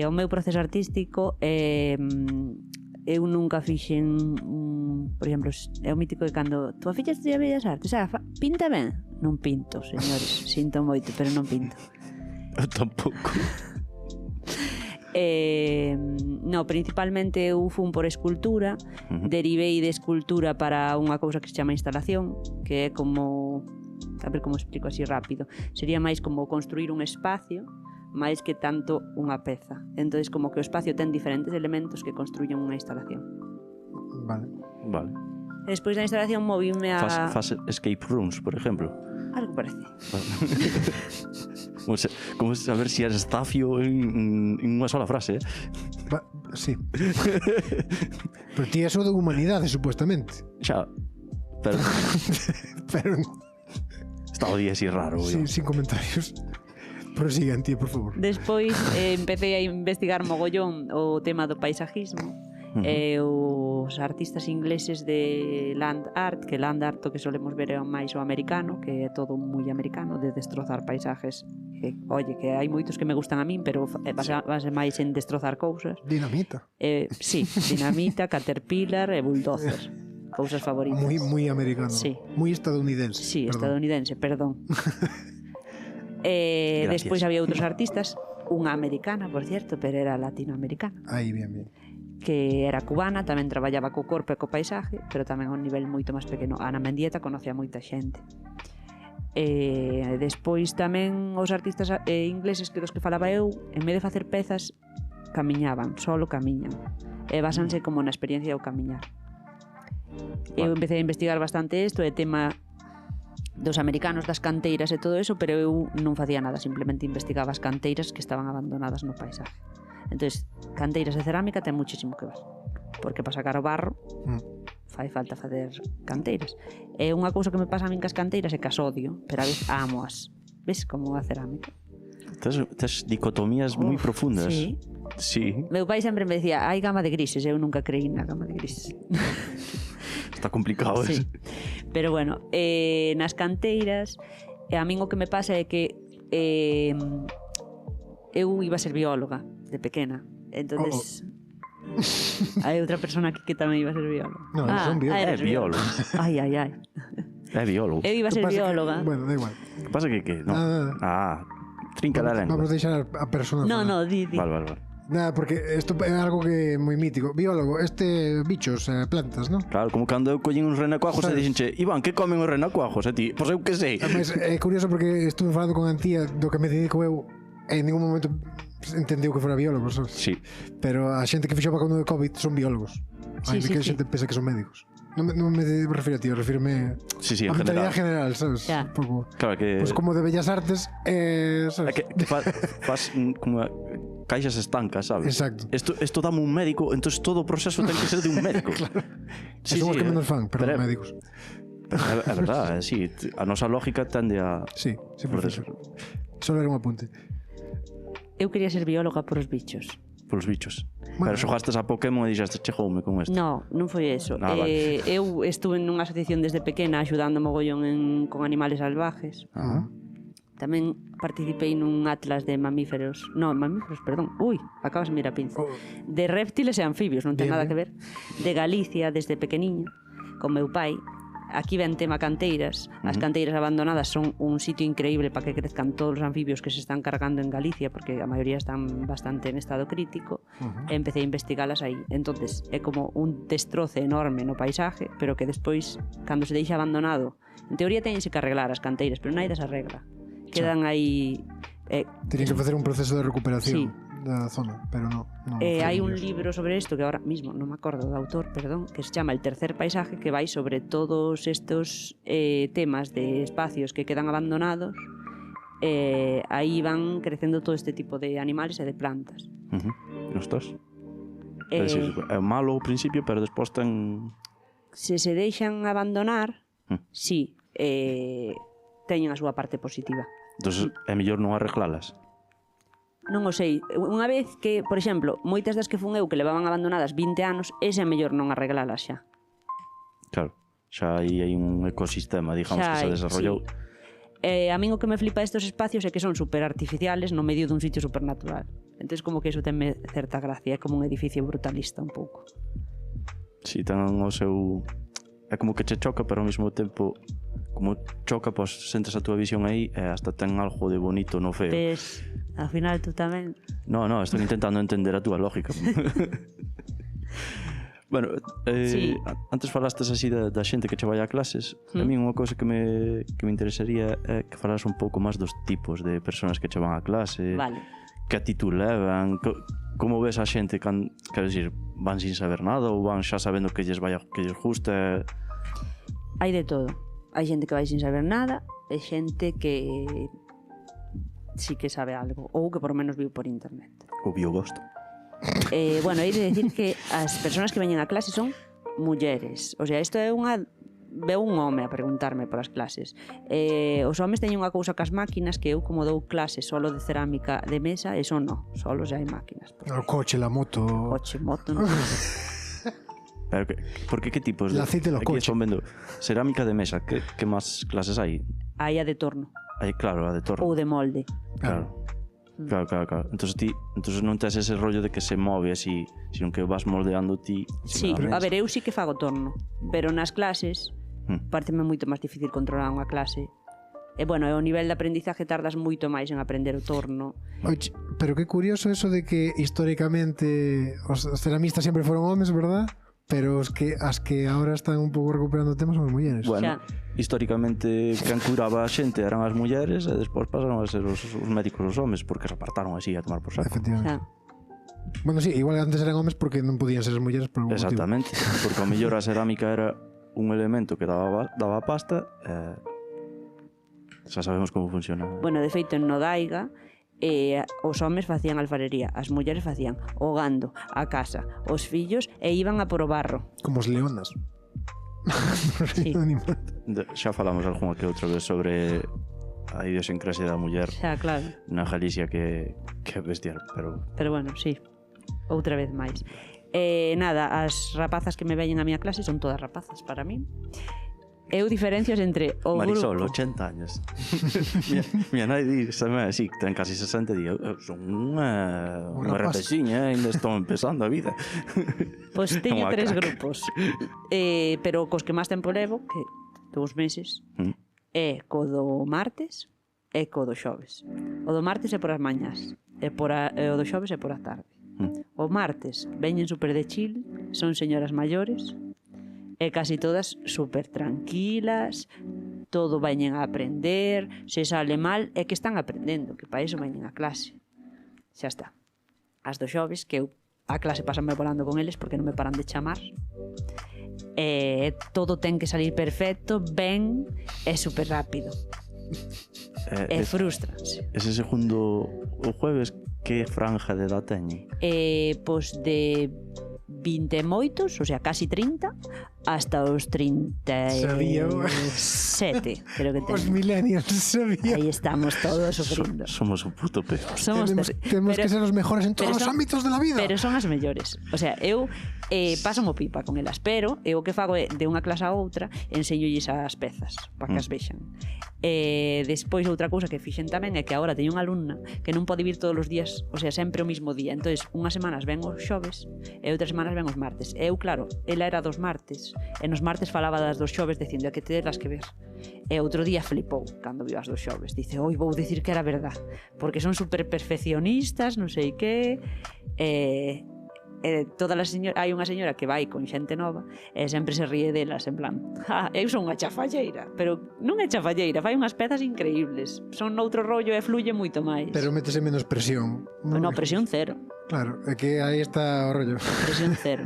O meu proceso artístico eu nunca fixen por exemplo, é o mítico que cando tua filla estudia Bellas Artes, pinta ben? Non pinto, señores, sinto moito, pero non pinto. Eu tampouco. No, principalmente eu fun por escultura, derivei de escultura para unha cousa que se chama instalación, que é como, a ver como explico así rápido, sería máis como construir un espacio máis que tanto unha peza. Entonces, como que o espacio ten diferentes elementos que construyen unha instalación. Vale. Vale. Despois da instalación movíme a... Faz escape rooms, por exemplo. Algo parece. Como saber si eres Zafio en unha sola frase, Sí. Pero ti eso de humanidade, supuestamente. Xa, pero Pero está o día así raro. sin comentarios. Prosigan, tío, por favor. Despois empecé a investigar mogollón o tema do paisajismo. Os artistas ingleses de land art, que land art o que solemos ver é máis o americano, que é todo moi americano, de destrozar paisajes. Oye, que hai moitos que me gustan a min, pero base máis en destrozar cousas. Dinamita. Sí, dinamita, caterpillar e bulldozer. Cousas favoritas. Muy americano. Sí. Muy estadounidense. Sí, perdón. estadounidense, perdón. Despois había outros artistas, unha americana, por cierto, pero era latinoamericana, Aí, bien. que era cubana, tamén traballaba co corpo e co paisaje, pero tamén a un nivel moito máis pequeno. Ana Mendieta conocía moita xente. Despois tamén os artistas ingleses que dos que falaba eu, en vez de facer pezas, camiñaban, solo camiñan. E basanse como na experiencia do camiñar. Eu empecé a investigar bastante isto, e tema dos americanos, das canteiras e todo eso, pero eu non facía nada, simplemente investigaba as canteiras que estaban abandonadas no paisaje. Entonces, canteiras de cerámica ten muchísimo que ver, porque para sacar o barro fai falta facer canteiras. E unha cousa que me pasa a min cas canteiras é que as odio, pero a vez amo-as. Ves como a cerámica? Tes dicotomías moi profundas. Sí. Sí. Meu pai sempre me decía, hai gama de grises, eu nunca creí na gama de grises. Está complicado Sí. eso. Pero bueno, nas canteiras, a min o que me pasa é que eu iba a ser bióloga de pequena. Entonces hai outra persona aquí que tamén iba a ser bióloga. No, son biólogos. É biólogo. Ai. É biólogo. Eu iba a ser Que pasa bióloga. Bueno, da igual. Que pasa que no. Trinca la lengua. Vamos a deixar a persona. No, falar. di. Vale. Nada, porque isto é algo que é moi mítico. Biólogo, bichos, plantas, ¿no? Claro, como cando eu collín uns renacuajos e dixenche, Iván, que comen os renacuajos? E ti, pois eu que sei. Ademais, é curioso porque estuve falando con Antía do que me dedico eu e en ningún momento entendeu que fora biólogo, sabes? Sí. Pero a xente que fixo a vacuna de COVID son biólogos. Sí, Ainda que a xente pensa que son médicos. Non me refiro a ti, refírome Sí, a en mentalidade general. general, sabes? Ya. Un pouco. Claro que... Pues como de Bellas Artes, sabes? que faz como caixas estancas, sabes? Exacto. Esto dame un médico, entonces todo o proceso ten que ser de un médico. Claro. Son os que menos fan, pero pero médicos. É verdade, sí. A nosa lógica tende a... Sí, profesor. Solo era un apunte. Eu quería ser bióloga por os bichos. Polos bichos. Bueno. Pero xogastes a Pokémon e dixeste, chegoume con esto. No, non foi eso. Vale. Eu estuve nunha asociación desde pequena axudando mogollón con animales salvajes. Tamén participei nun atlas de mamíferos. Non, mamíferos, perdón. Ui, acabas de mirar a pinza. De réptiles e anfibios, non ten Bien, nada bien. que ver. De Galicia, desde pequeniña, con meu pai. Aquí ven tema canteiras. As canteiras abandonadas son un sitio increíble para que crezcan todos os anfibios que se están cargando en Galicia, porque a maioría están bastante en estado crítico. E empecé a investigalas aí. Entonces, é como un destroce enorme no paisaje, pero que despois, cando se deixa abandonado, en teoría teñense que arreglar as canteiras, pero naida se arregla. Quedan aí... Tenían que facer un proceso de recuperación Sí. da zona, pero no. hai un libro sobre isto que ahora mismo non me acordo do autor, perdón, que se chama El tercer paisaje, que vai sobre todos estos temas de espacios que quedan abandonados. Aí van crecendo todo este tipo de animales e de plantas. Ostras. É dicir, é malo ao principio, pero despois ten... Se se deixan abandonar, sí, teñen a súa parte positiva. Entón, é mellor non arreglalas. Non o sei. Unha vez que, por exemplo, moitas das que fun eu que levaban abandonadas 20 anos, ese é mellor non arreglalas xa. Claro, xa aí hai un ecosistema, digamos, que se desarrollou. Sí. A min o que me flipa destos espacios é que son super artificiales no medio dun sitio supernatural. Entón como que iso tenme certa gracia, é como un edificio brutalista un pouco. Si, ten o seu... É como que che choca, pero ao mesmo tempo, como choca, pois sentes a túa visión aí e hasta ten algo de bonito no feo. Ves, ao final tú tamén... No, estou intentando entender a túa lógica. Bueno, Sí. antes falastes así da xente que che vai a clases. A mí unha cousa que me interesaría é que falas un pouco máis dos tipos de personas que che van a clase. Vale. Que actitud levan, como ves a xente, quero dicir, van sin saber nada ou van xa sabendo que lles gusta? Hai de todo. Hai xente que vai sin saber nada e xente que sí que sabe algo ou que por lo menos viu por internet. O biogosto. Bueno, hai de decir que as persoas que veñen a clase son mulleres. O sea, isto é unha... Veu un home a preguntarme por as clases. Os homes teñen unha cousa cas máquinas que eu como dou clase solo de cerámica de mesa, eso no, solo xa hai máquinas. O coche, la moto... Coche, moto, non. Pero porque que tipos de... El aceite lo Aquí coche. están vendo cerámica de mesa, que máis clases hai? Hai a de torno Hai, claro, a de torno. ou de molde. Claro. Entón non tes ese rollo de que se move así, sino que vas moldeando ti. Sí, a ver, eu sí que fago torno, pero nas clases pareceme moito máis difícil controlar unha clase. E bueno, o nivel de aprendizaje tardas moito máis en aprender o torno. Oye, pero qué curioso eso de que históricamente os ceramistas sempre foron homes, verdad? Pero as que ahora están un pouco recuperando temas son as mulleres. Bueno, históricamente quen curaba a xente eran as mulleres e despois pasaron a ser os médicos os homes porque se apartaron así a tomar por saco. Efectivamente. Xa. Bueno, sí, igual antes eran homes porque non podían ser as mulleres por algún motivo. Exactamente, porque ao mellor a cerámica era un elemento que daba pasta e xa sabemos como funciona. Bueno, de feito, en Nodaiga os homes facían alfarería, as mulleres facían o gando, a casa, os fillos e iban a por o barro. Como os leonas. Sí. Xa falamos algunha que outra vez sobre a idiosincrasia da muller Xa, claro. na Galicia que é bestial, Pero bueno, sí, outra vez máis. Nada, as rapazas que me veñen a miña clase son todas rapazas para mí. Eu diferencias entre o Marisol, grupo... 80 años. Miña nai di, tamén así, ten casi 60 días. Son unha rapaz. rapaziña, ainda estou empezando a vida. Pois teño Unha tres crack. grupos. Pero cos que máis tempo levo, que 2 meses, é co do martes e co do xoves. O do martes é por as mañás, e o do xoves é por a tarde. O martes veñen super de chill, son señoras maiores, e casi todas super tranquilas, todo veñen a aprender, se sale mal é que están aprendendo, que para iso veñen a clase. Xa está. As do xoves, que eu a clase pásame volando con eles porque non me paran de chamar. Todo ten que salir perfecto, ben e super rápido. E frustranse. Ese segundo o jueves, que franja de edad teñen? Pois de 20 e moitos, o sea, casi 30, hasta os 37, creo que Os tengo. millennials, sabía. Aí estamos todos sufrindo. Somos o puto peor. Somos Tenemos que ser os mejores en todos pero os son- ámbitos de la vida. Pero son as mellores. O sea, eu paso pipa con elas, pero eu o que fago é de unha clase a outra enseñolles as pezas para que as vexan. Despois outra cousa que fixen tamén é que agora teño unha alumna que non pode vir todos os días, o sea, sempre o mismo día. Entonces, unhas semanas ven os xoves e outras semanas ven os martes. Eu, claro, ela era dos martes e nos martes falaba das dos xoves dicindo que tedes que ver. E outro día flipou cando viu as dos xoves. Dice, oi, vou dicir que era verdad, porque son super perfeccionistas, non sei que. Hai unha señora que vai con xente nova e sempre se ríe delas en plan, eu son unha chafalleira, pero non é chafalleira, fai unhas pezas increíbles, son noutro rollo e fluye moito máis. Pero métese menos presión. No, presión cero, Claro, é que aí está o rollo. presión cero.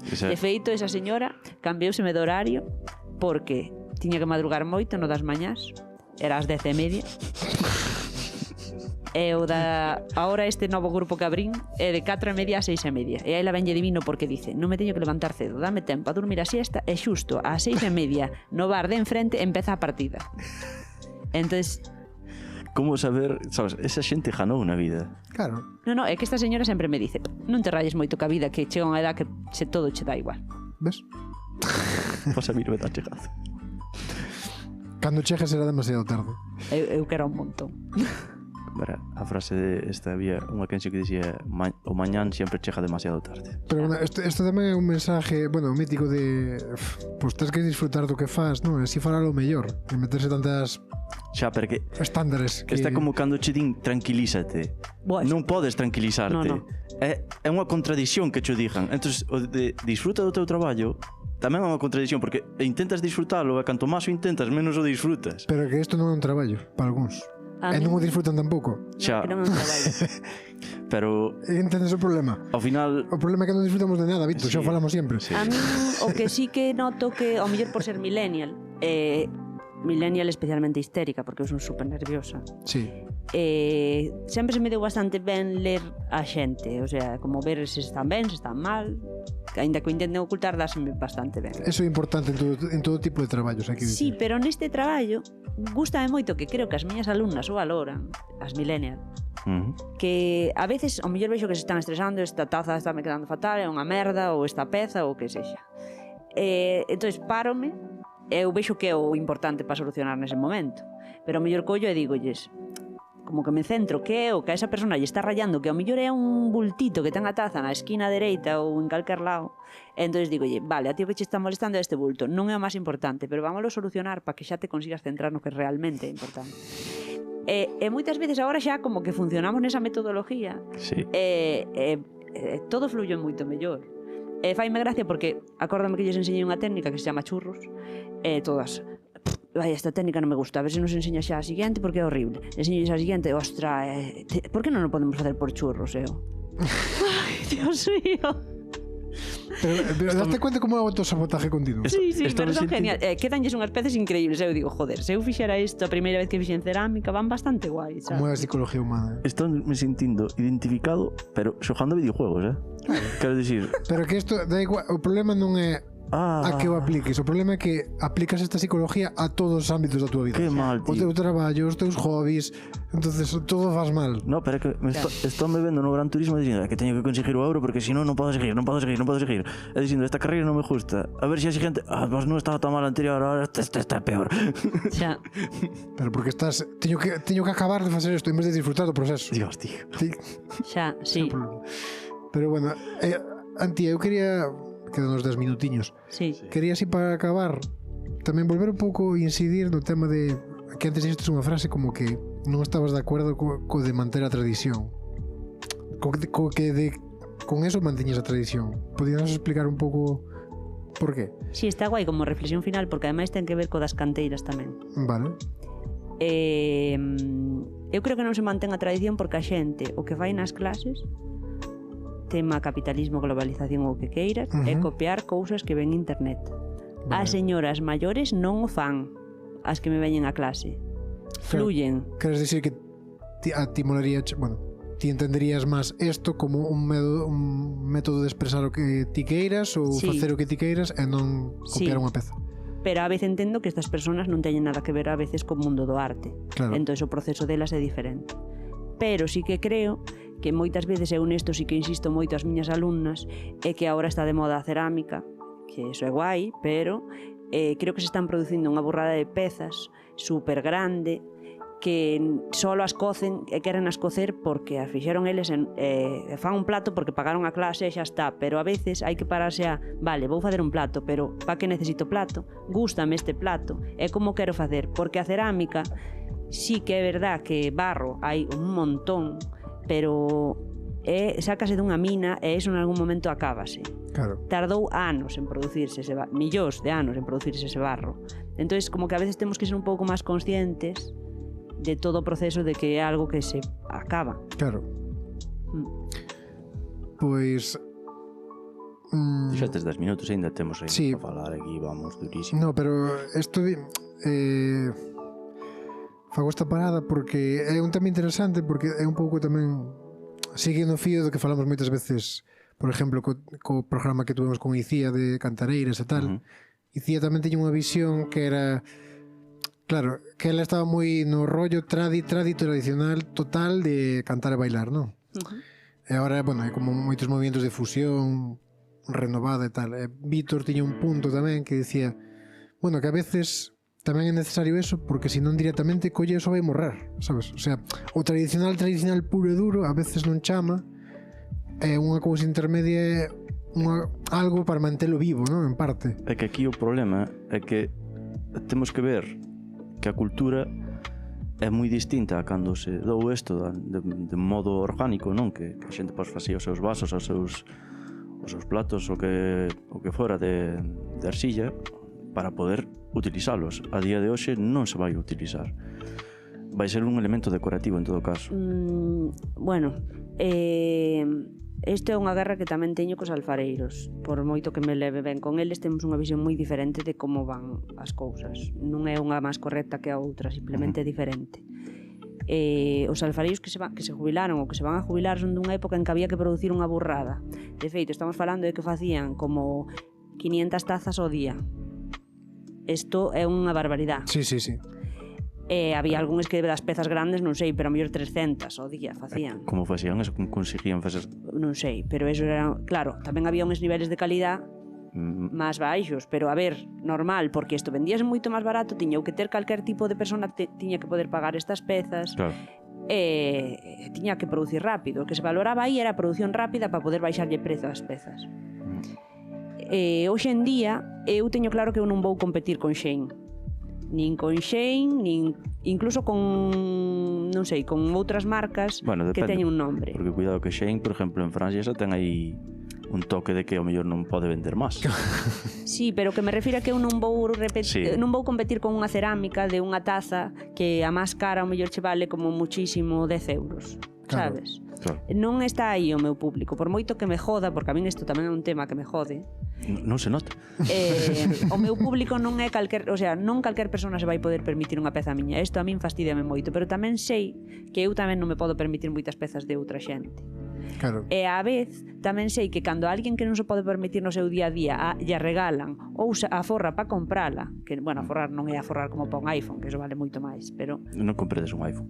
Esa, De feito, esa señora cambiouseme de horario porque tiña que madrugar moito no das mañás, era ás 10:30. E o da ahora este novo grupo que abrín é de 4:30 a 6:30. E aí la venlle divino porque dice, non me teño que levantar cedo, dame tempo a dormir a siesta e xusto a 6:30 no bar de enfrente empeza a partida. Entonces, como saber, sabes, esa xente ganou na vida. Claro. no, é que esta señora sempre me dice, non te rayes moito ca vida, que chega unha edad que todo che dá igual. Ves? Vas a vir me tá chegado. Cando chegue será demasiado tarde. Eu quero un montón. Mira, a frase de esta había unha canción que dicía o mañán sempre chega demasiado tarde. Pero bueno, isto tamén é un mensaje, bueno, mítico de pues tens que disfrutar do que fas, non? E así fará lo mellor, e meterse tantas Xa, pero que estándares que está como cando che din tranquilízate. Buah, Non podes tranquilizarte. No. É unha contradición que che digan. Entonces, o de disfruta do teu traballo tamén é unha contradición, porque intentas disfrutalo e canto máis o intentas, menos o disfrutas. Pero que isto non é un traballo para algúns. A E mí- non o disfrutan tampouco. Xa, que non é un traballo. pero Entendes o problema? ao final O problema é que non disfrutamos de nada, Víctor, xa o falamos sempre. Sí. A mí o que sí que noto que, ao mellor por ser millennial, millennial especialmente histérica, porque eu son super nerviosa, Sí. sempre se me deu bastante ben ler a xente, o sea, como ver se están ben, se están mal, que aínda que o intenten ocultar, dáseme bastante ben. Eso é importante en todo tipo de traballos, hai que Sí, dicir. pero neste traballo gústame moito que creo que as miñas alumnas o valoran, as millennial, que a veces ao mellor vexo que se están estresando, esta taza está me quedando fatal, é unha merda, ou esta peza, ou que sexa. Entón, párome, e eu vexo que é o importante para solucionar nese momento. Pero ao mellor collo e dígolles, como que me centro que é o que a esa persona lle está rayando, que ao mellor é un bultito que ten a taza na esquina dereita ou en calquer lado, e entón digolle, vale, a ti o que che está molestando é este bulto, non é o máis importante, pero vámoslo solucionar para que xa te consigas centrar no que realmente é importante. E moitas veces agora xa como que funcionamos nesa metodoloxía, Sí. todo fluye moito mellor. Faime gracia porque acórdame que lles enseñei unha técnica que se chama churros, e todas, vai, esta técnica non me gusta, a ver se nos enseña xa a siguiente porque é horrible. Enseño a siguiente, ostra, por que non o podemos facer por churros, eu? Ai, Dios mío. Pero daste cuenta como é o autosabotaje continuo? Sí, Esto pero me son senti- genial. Quedanlles unhas peces increíbles. Eu digo, joder, se eu fixera isto a primeira vez que fixen cerámica, van bastante guai, Como é sabes? a psicología humana. Estou me sentindo identificado, pero xogando videojuegos, Quero dicir, Pero que isto da igual, o problema non é a que o apliques, o problema é que aplicas esta psicología a todos os ámbitos da tua vida. que mal, O teu tío. traballo, os teus hobbies, entonces todo faz mal. No, pero é que estou me vendo no Gran Turismo dicindo que teño que conseguir o euro porque senón non podo seguir. E dicindo, esta carreira non me gusta. A ver se a xente, pues non estaba tan mal a anterior, ahora esta está peor. Xa. Pero porque estás teño que acabar de facer isto en vez de disfrutar do proceso. Dios, tío. Sí. Xa, sí. Pero bueno, Antía, eu quería quedan uns 10 minutiños. Sí. Quería así para acabar tamén volver un pouco a incidir no tema de que antes dixestes unha frase como que non estabas de acordo co de manter a tradición. Con eso mantiñes a tradición. Podías explicar un pouco por qué? Sí, está guai como reflexión final porque ademais ten que ver co das canteiras tamén. Vale. Eu creo que non se mantén a tradición porque a xente o que fai nas clases, tema capitalismo, globalización ou o que queiras, é copiar cousas que ven en internet. Vale. As señoras maiores non o fan, as que me veñen a clase. Fluyen. Queres dicir que a ti molaría, bueno, ti entenderías máis isto como un método de expresar o que ti queiras ou Sí. facer o que ti queiras e non copiar Sí. unha peza. Pero a veces entendo que estas persoas non teñen nada que ver a veces co mundo do arte. Claro. Entón o proceso delas é diferente. Pero sí que creo que moitas veces, eu nesto sí que insisto moito ás miñas alumnas, é que agora está de moda a cerámica, que iso é guai, pero creo que se están producindo unha burrada de pezas super grande que solo as cocen e queren as cocer porque as fixeron eles fan un plato porque pagaron a clase e xa está, pero a veces hai que pararse a vale, vou facer un plato, pero pa que necesito plato? Gústame este plato, é como quero facer, porque a cerámica sí que é verdad que barro hai un montón, pero sácase dunha mina e iso en algún momento acábase. Claro. Tardou anos en producirse millóns de anos en producirse ese barro. Entonces, como que a veces temos que ser un pouco máis conscientes de todo o proceso de que é algo que se acaba. Claro. Pois... Dixetes 10 minutos, ainda temos aí Sí. para falar aquí, vamos, durísimo. No, pero isto fago esta parada porque é un tema interesante, porque é un pouco tamén seguindo o fío do que falamos moitas veces, por exemplo, co programa que tuvemos con Icía de cantareiras e tal. Icía tamén tiña unha visión que era, claro, que ela estaba moi no rollo tradicional total de cantar e bailar, non? E agora, bueno, hai como moitos movimentos de fusión renovada e tal. E Vítor tiña un punto tamén que dicía, bueno, que a veces tamén é necesario eso, porque senón directamente colle eso vai morrer, sabes? O sea, o tradicional puro e duro a veces non chama, é unha cousa intermedia, algo para mantelo vivo, non? En parte. É que aquí o problema é que temos que ver que a cultura é moi distinta a cando se dou isto de modo orgánico, non? Que a xente pois facía os seus vasos, os seus platos, o que fora de arxilla para poder utilizalos. A día de hoxe non se vai utilizar. Vai ser un elemento decorativo en todo caso. Bueno, isto é unha guerra que tamén teño cos alfareiros. Por moito que me leve ben con eles, temos unha visión moi diferente de como van as cousas. Non é unha máis correcta que a outra, simplemente é diferente. Os alfareiros que se jubilaron ou que se van a jubilar son dunha época en que había que producir unha burrada. De feito, estamos falando de que facían como 500 tazas ao día. Isto é unha barbaridade. Sí. Había algúns que das pezas grandes, non sei, pero a mellor 300 ao día facían. Como facían eso? Como conseguían facer? Non sei, pero eso era... Claro, tamén había uns niveles de calidad máis baixos, pero a ver, normal, porque isto vendíase moito máis barato, tiña que ter calquer tipo de persona tiña que poder pagar estas pezas. Claro. Tiña que producir rápido. O que se valoraba aí era a producción rápida para poder baixarlle prezo ás pezas. Hoxe en día eu teño claro que eu non vou competir con Shein, nin incluso con, non sei, con outras marcas, Bueno, que depende, teñen un nombre. Porque cuidado que Shein, por exemplo, en Francia xa ten aí un toque de que ao mellor non pode vender máis. Sí, pero que me refiro a que eu non vou non vou competir con unha cerámica de unha taza que a máis cara ao mellor che vale como muchísimo 10 euros, Claro. sabes? Claro. Non está aí o meu público, por moito que me joda, porque a min isto tamén é un tema que me jode. Non se nota. O meu público non é calquer, o sea, non calquer persona se vai poder permitir unha peza miña. Isto a min fastidiame moito, pero tamén sei que eu tamén non me podo permitir moitas pezas de outra xente. Claro. E á vez tamén sei que cando alguén que non se pode permitir no seu día a día lle regalan ou aforra para comprala, que, bueno, aforrar non é aforrar como para un iPhone, que iso vale moito máis, pero... Non compredes un iPhone.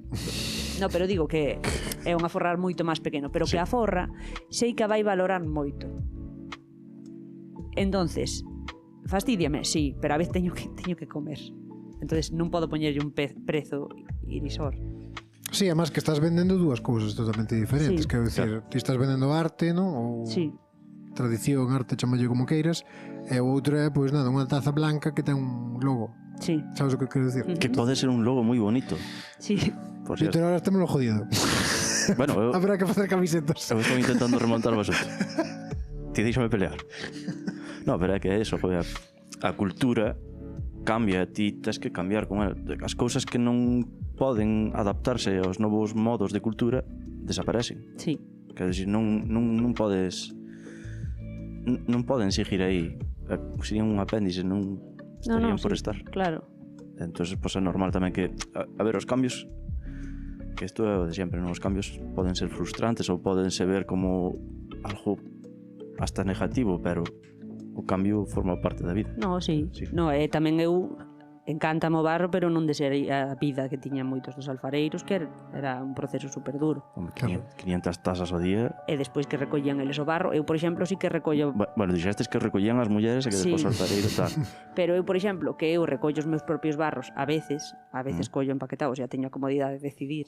No, pero digo que é un aforrar moito máis pequeno, pero que aforra sei que a vai valorar moito. Entonces, fastidiame, sí, pero a vez teño que comer. Entonces non podo poñerlle un prezo irisor. Sí, además que estás vendendo dúas cousas totalmente diferentes. Sí. Quero dicir, ti estás vendendo arte, non? Ou Sí. tradición, arte, chamalle como queiras, e o outro é, pois nada, unha taza blanca que ten un logo. Sí. Sabes o que quero dicir? Que pode ser un logo moi bonito. Sí. Por Víctor, cierto. ahora estémoslo jodido. Bueno, eu Habrá que facer camisetas. estou intentando remontar o asunto. Ti deixame pelear. No, pero é que é eso, joder, a cultura cambia, ti tens que cambiar con ela. As cousas que non poden adaptarse aos novos modos de cultura desaparecen. Sí. Quer dizer, non podes non poden seguir aí. Serían un apéndice, non estarían por sí, estar. claro. Entonces, pois é normal tamén que a ver, os cambios que isto é o de sempre, non? Os cambios poden ser frustrantes ou podense ver como algo hasta negativo, pero o cambio forma parte da vida. No, sí. Sí. No, tamén eu encántame o barro, pero non desearía a vida que tiñan moitos dos alfareiros, que era un proceso super duro. Como Claro. 500 tazas ao día. E despois que recollían eles o barro, eu, por exemplo, sí que recollo... Bueno, dixestes que recollían as mulleres e que Sí. despois o alfareiro tal. Pero eu, por exemplo, que eu recollo os meus propios barros a veces collo empaquetados, já teño a comodidade de decidir.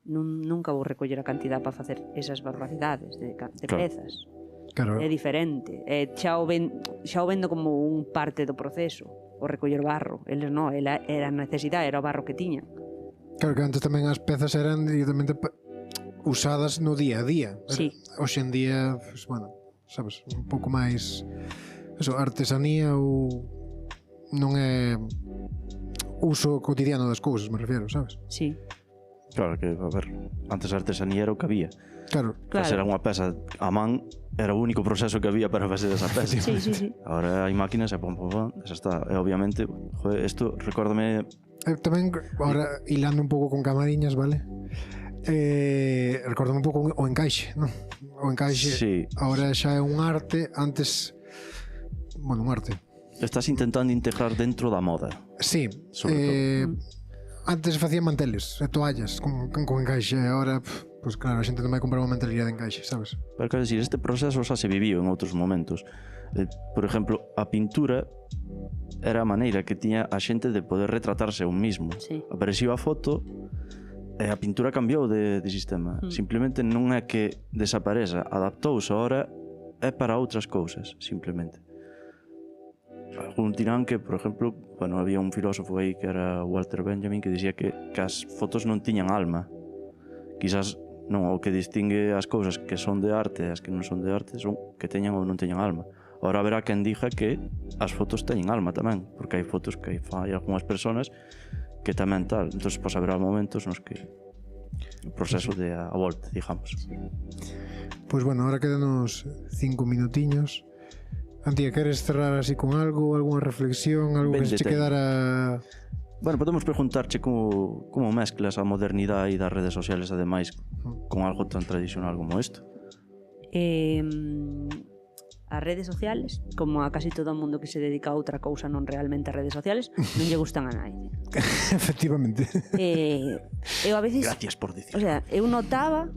Nunca vou recoller a cantidad para facer esas barbaridades de Claro. pezas. Claro, É diferente. Xa o vendo como un parte do proceso, o recoller barro. Eles non, era a necesidade, era o barro que tiñan. claro que antes tamén as pezas eran directamente usadas no día a día. Sí. Hoxe en día, pues, bueno, sabes, un pouco máis eso, artesanía ou non é uso cotidiano das cousas, me refiero, sabes? Sí, Claro que, a ver, antes a artesanía era o que había. Claro, Facer claro. unha peza a man era o único proceso que había para facer esa peza. Sí, sí, sí. Agora hai máquinas e pom, xa está. E obviamente, joder, isto recórdame. tamén agora hilando un pouco con camariñas, vale? Recordame un pouco o encaixe, non? O encaixe Sí. agora xa é un arte, antes bueno, un arte. Estás intentando integrar dentro da moda. Sí, Sobre antes facían manteles e toallas con encaixe, e agora, pues claro, a xente non vai comprar unha mantelería de encaixe, sabes? Pero quero dicir, este proceso xa se viviu en outros momentos. Por exemplo, a pintura era a maneira que tiña a xente de poder retratarse a un mismo. Sí. Apareció a foto e a pintura cambiou de sistema. Simplemente non é que desapareza, adaptouse, ahora é para outras cousas, simplemente. Algún dirán que, por exemplo, bueno, había un filósofo aí que era Walter Benjamin que dicía que as fotos non tiñan alma. Quizás non, o que distingue as cousas que son de arte e as que non son de arte son que teñan ou non teñan alma. Ahora haberá quen diga que as fotos teñen alma tamén, porque hai fotos que hai algunhas personas que tamén tal. Entón, pois haberá momentos nos que o proceso de a volta, digamos. Pois bueno, ahora quedanos 5 minutiños. Antía, queres cerrar así con algo, algunha reflexión, algo que se che Véndete. quedara... Bueno, podemos preguntarche como mezclas a modernidade das redes sociales ademais con algo tan tradicional como isto. As redes sociales, como a casi todo o mundo que se dedica a outra cousa non realmente as redes sociales, non lle gustan a nadie. Efectivamente. Eu a veces... Gracias por dicir. O sea, eu notaba...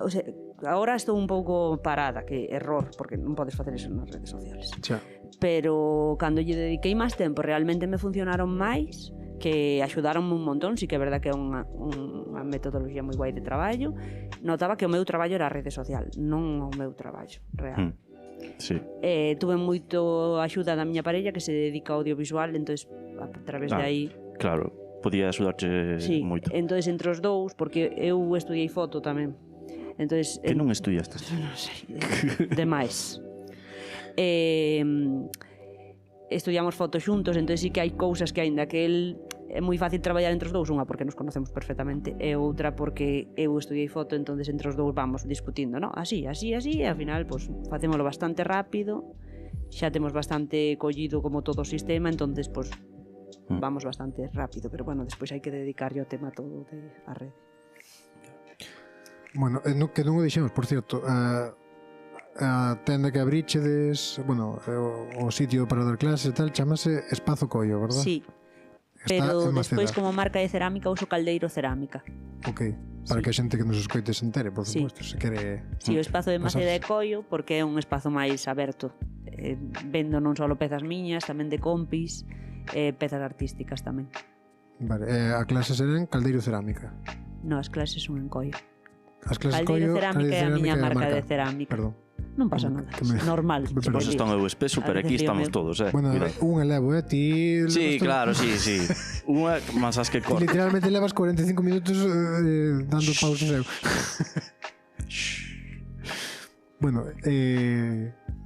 O sea, agora estou un pouco parada, que error, porque non podes facer eso nas redes sociales. Xa. Pero cando lle dediquei máis tempo, realmente me funcionaron máis, que axudaronme un montón, sí que é verdad que é unha metodoloxía moi guai de traballo. Notaba que o meu traballo era a rede social, non o meu traballo real. Sí. Tuve moito axuda da miña parella que se dedica ao audiovisual, entonces a través de aí Claro, podía axudarche sí, moito. entonces entre os dous, porque eu estudiei foto tamén. Entonces Que non estudiaste? non sei, demais. Estudiamos foto xuntos, entonces sí que hai cousas que aínda que el é moi fácil traballar entre os dous, unha porque nos conocemos perfectamente e outra porque eu estudiei foto, entonces entre os dous vamos discutindo, ¿no? Así, e ao final pues, facémolo bastante rápido, xa temos bastante collido como todo o sistema, entonces pues, vamos bastante rápido, pero bueno, despois hai que dedicarlle ao tema todo de a rede. Bueno, que non o dixemos, por certo, a tenda que abrichedes, bueno, o sitio para dar clases e tal, chamase Espazo Collo, verdad? Sí, Está pero en despois Maceda. como marca de cerámica uso Caldeiro Cerámica. Ok, para Sí. que a xente que nos escoite se entere, por Sí. suposto, se quere... Si, o espazo de Pasarse. Maceda e Collo, porque é un espazo máis aberto. Vendo non só pezas miñas, tamén de compis, pezas artísticas tamén. Vale, a clase será en Caldeiro Cerámica. No, as clases son en Collo. As clases Caldeiro Collo, Cerámica é a miña é marca de cerámica. Perdón. Non pasa nada, normal. me Pois perdí. están eu espeso, pero aquí estamos todos, Bueno, Cuidado. un elevo, ti... Sí, levas todo- claro, sí. Unha más as que corta. Literalmente levas 45 minutos dando pausas eu. Bueno,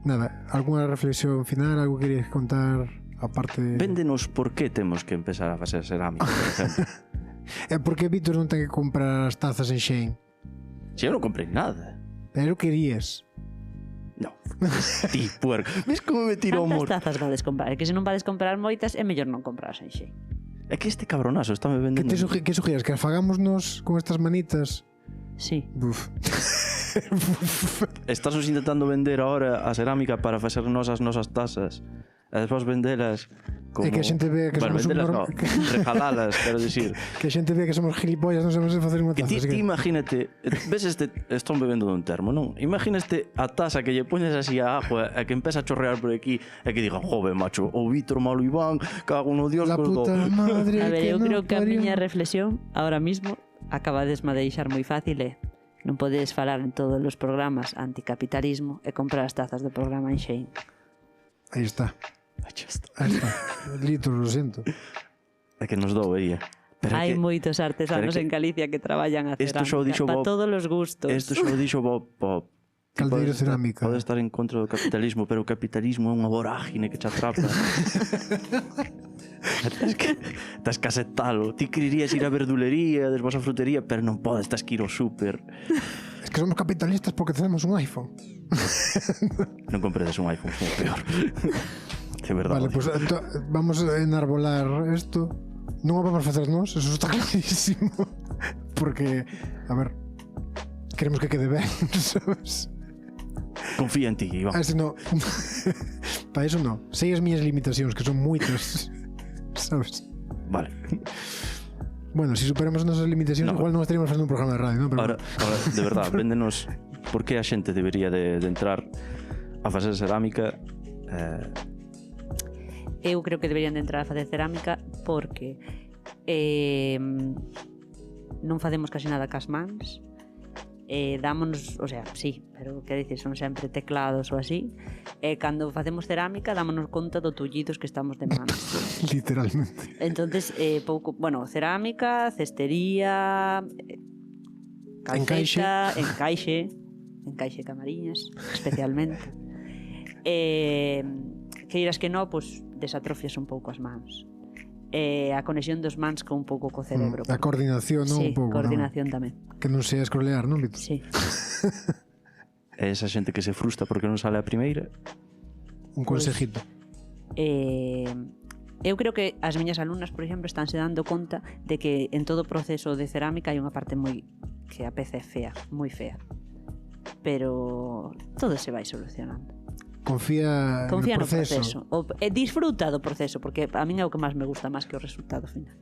nada, alguna reflexión final, algo que querías contar aparte de... Véndenos por que temos que empezar a facer cerámica, por exemplo. Porque Víctor non ten que comprar as tazas en Shein. Si eu non comprei nada. Pero querías. No. Ti, puerco. Ves como me tiro o Cantas humor? tazas vades comprar? É que se non vades comprar moitas, é mellor non comprar en Shein. É que este cabronazo está me vendendo... Que sugiras? Que as fagámonos con estas manitas? Sí. Buf. Estás intentando vender ahora a cerámica para facer as nosas tazas e despois vendelas como... É que a xente ve que bueno, somos un vendelas, normal. regalalas, quero dicir. Que a xente ve que somos gilipollas, non sabemos facer unha Que taza. ti imagínate, ves estou bebendo dun termo, non? Imagínate a taza que lle poñes así a agua e que empeza a chorrear por aquí e que digan, jove, macho, o Vítor malo Iván, cago no Dios. La puta madre. A ver, eu no creo que a parió. miña reflexión ahora mismo acaba de deixar moi fácil non podes falar en todos os programas anticapitalismo e comprar as tazas do programa en Shein. Aí está. Aí está. Litros, lo siento. É que nos dou aí, Pero Hai que, moitos artesanos en Galicia que traballan a Isto xa o cerámica dixo para Bob- todos os gustos. Isto xa o dixo Bob. Caldeiro Podes estar- cerámica. Podes estar en contra do capitalismo, pero o capitalismo é unha vorágine que te atrapa. Tens que aceptalo. Ti querías ir á verdulería, despois á frutería, pero non podes, tens que ir ao súper. Es que somos capitalistas porque tenemos un iPhone. Non compredes un iPhone, como peor. De verdade. Vale, pues vamos a enarbolar isto. Non o vamos a facer nós, eso está clarísimo. Porque, a ver, queremos que quede ben, sabes? Confía en ti, Iván. Así no. Para eso no. Sei as miñas limitacións, que son moitas. Sabes? Vale. Bueno, si superamos as nosas limitacións, No. igual non estaríamos facendo un programa de radio, non? Pero Ahora, de verdade, véndenos por que a xente debería de entrar a facer cerámica. Eu creo que deberían de entrar a facer cerámica porque non facemos casi nada cas mans, dámonos, o sea, sí, pero quer dicir, son sempre teclados ou así, e cando facemos cerámica dámonos conta do tullidos que estamos de mans. literalmente. Entonces, pouco, bueno, cerámica, cestería, calceta, encaixe camariñas, especialmente. Queiras que no, pues desatrofias un pouco as mans. A conexión dos mans con un pouco co cerebro. A coordinación, non? Sí, Un pouco, coordinación tamén. non? Que non sea escrolear, non, Vitor? Sí. É esa xente que se frustra porque non sale a primeira. Un consejito. Eu creo que as miñas alumnas, por exemplo, estánse dando conta de que en todo o proceso de cerámica hai unha parte moi que a peza é fea, moi fea. Pero todo se vai solucionando. Confía no no proceso. Disfruta do proceso, porque a min é o que máis me gusta máis que o resultado final.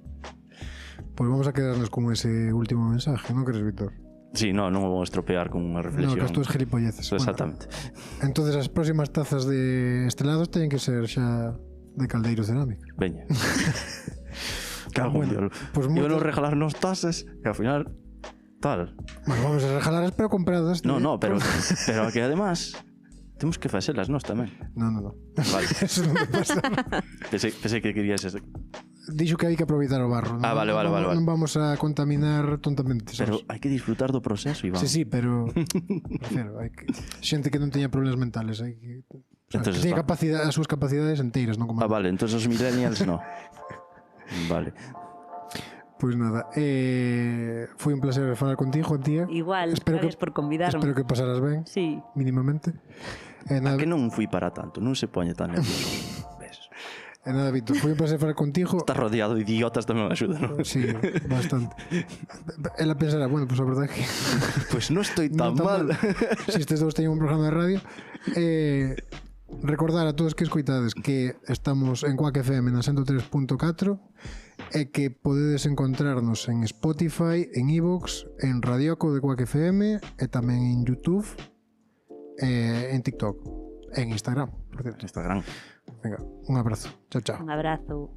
Pois vamos a quedarnos con ese último mensaje, non crees, Víctor? Sí, non o vou estropear con unha No, reflexión. que as túas gilipolleces. Exactamente. Bueno, entonces as próximas tazas de estelados teñen que ser xa de caldeiro cerámica. Veña. Cago en Bueno, Dios. pues Iban a moitas- regalarnos tasas e ao final tal. Bueno, vamos a regalarlas pero compradas. No, pero que además temos que facelas nós tamén. No. Vale. Eso non me pasa. Pensei que querías eso. Dixo que hai que aproveitar o barro. Ah, vale. Non vamos a contaminar tontamente, Pero sabes? hai que disfrutar do proceso, Iván. Sí, pero prefiero, hai que xente que non teña problemas mentales, hai que Entonces que teña está. capacidade, as súas capacidades enteiras, non como. Ah, vale, entonces os millennials no. Vale. Pois nada, foi un placer falar contigo, tía. Igual, gracias por convidarme. Espero que pasaras ben, Sí. mínimamente. Nada, Que non fui para tanto, non se poñe tan nervioso. Ves? nada, Víctor, foi un placer falar contigo. Estás rodeado de idiotas tamén axuda, non? Sí, bastante. Ela pensará, bueno, pues a verdade que Pues non estoy non tan mal. Si estes dous teñen un programa de radio. Recordar a todos que escoitades que estamos en Quack FM na 103.4 e que podedes encontrarnos en Spotify, en iVoox, en Radioco de Quack FM e tamén en YouTube, en TikTok, en Instagram, por cierto. Instagram. Venga, un abrazo. Chao, chao. Un abrazo.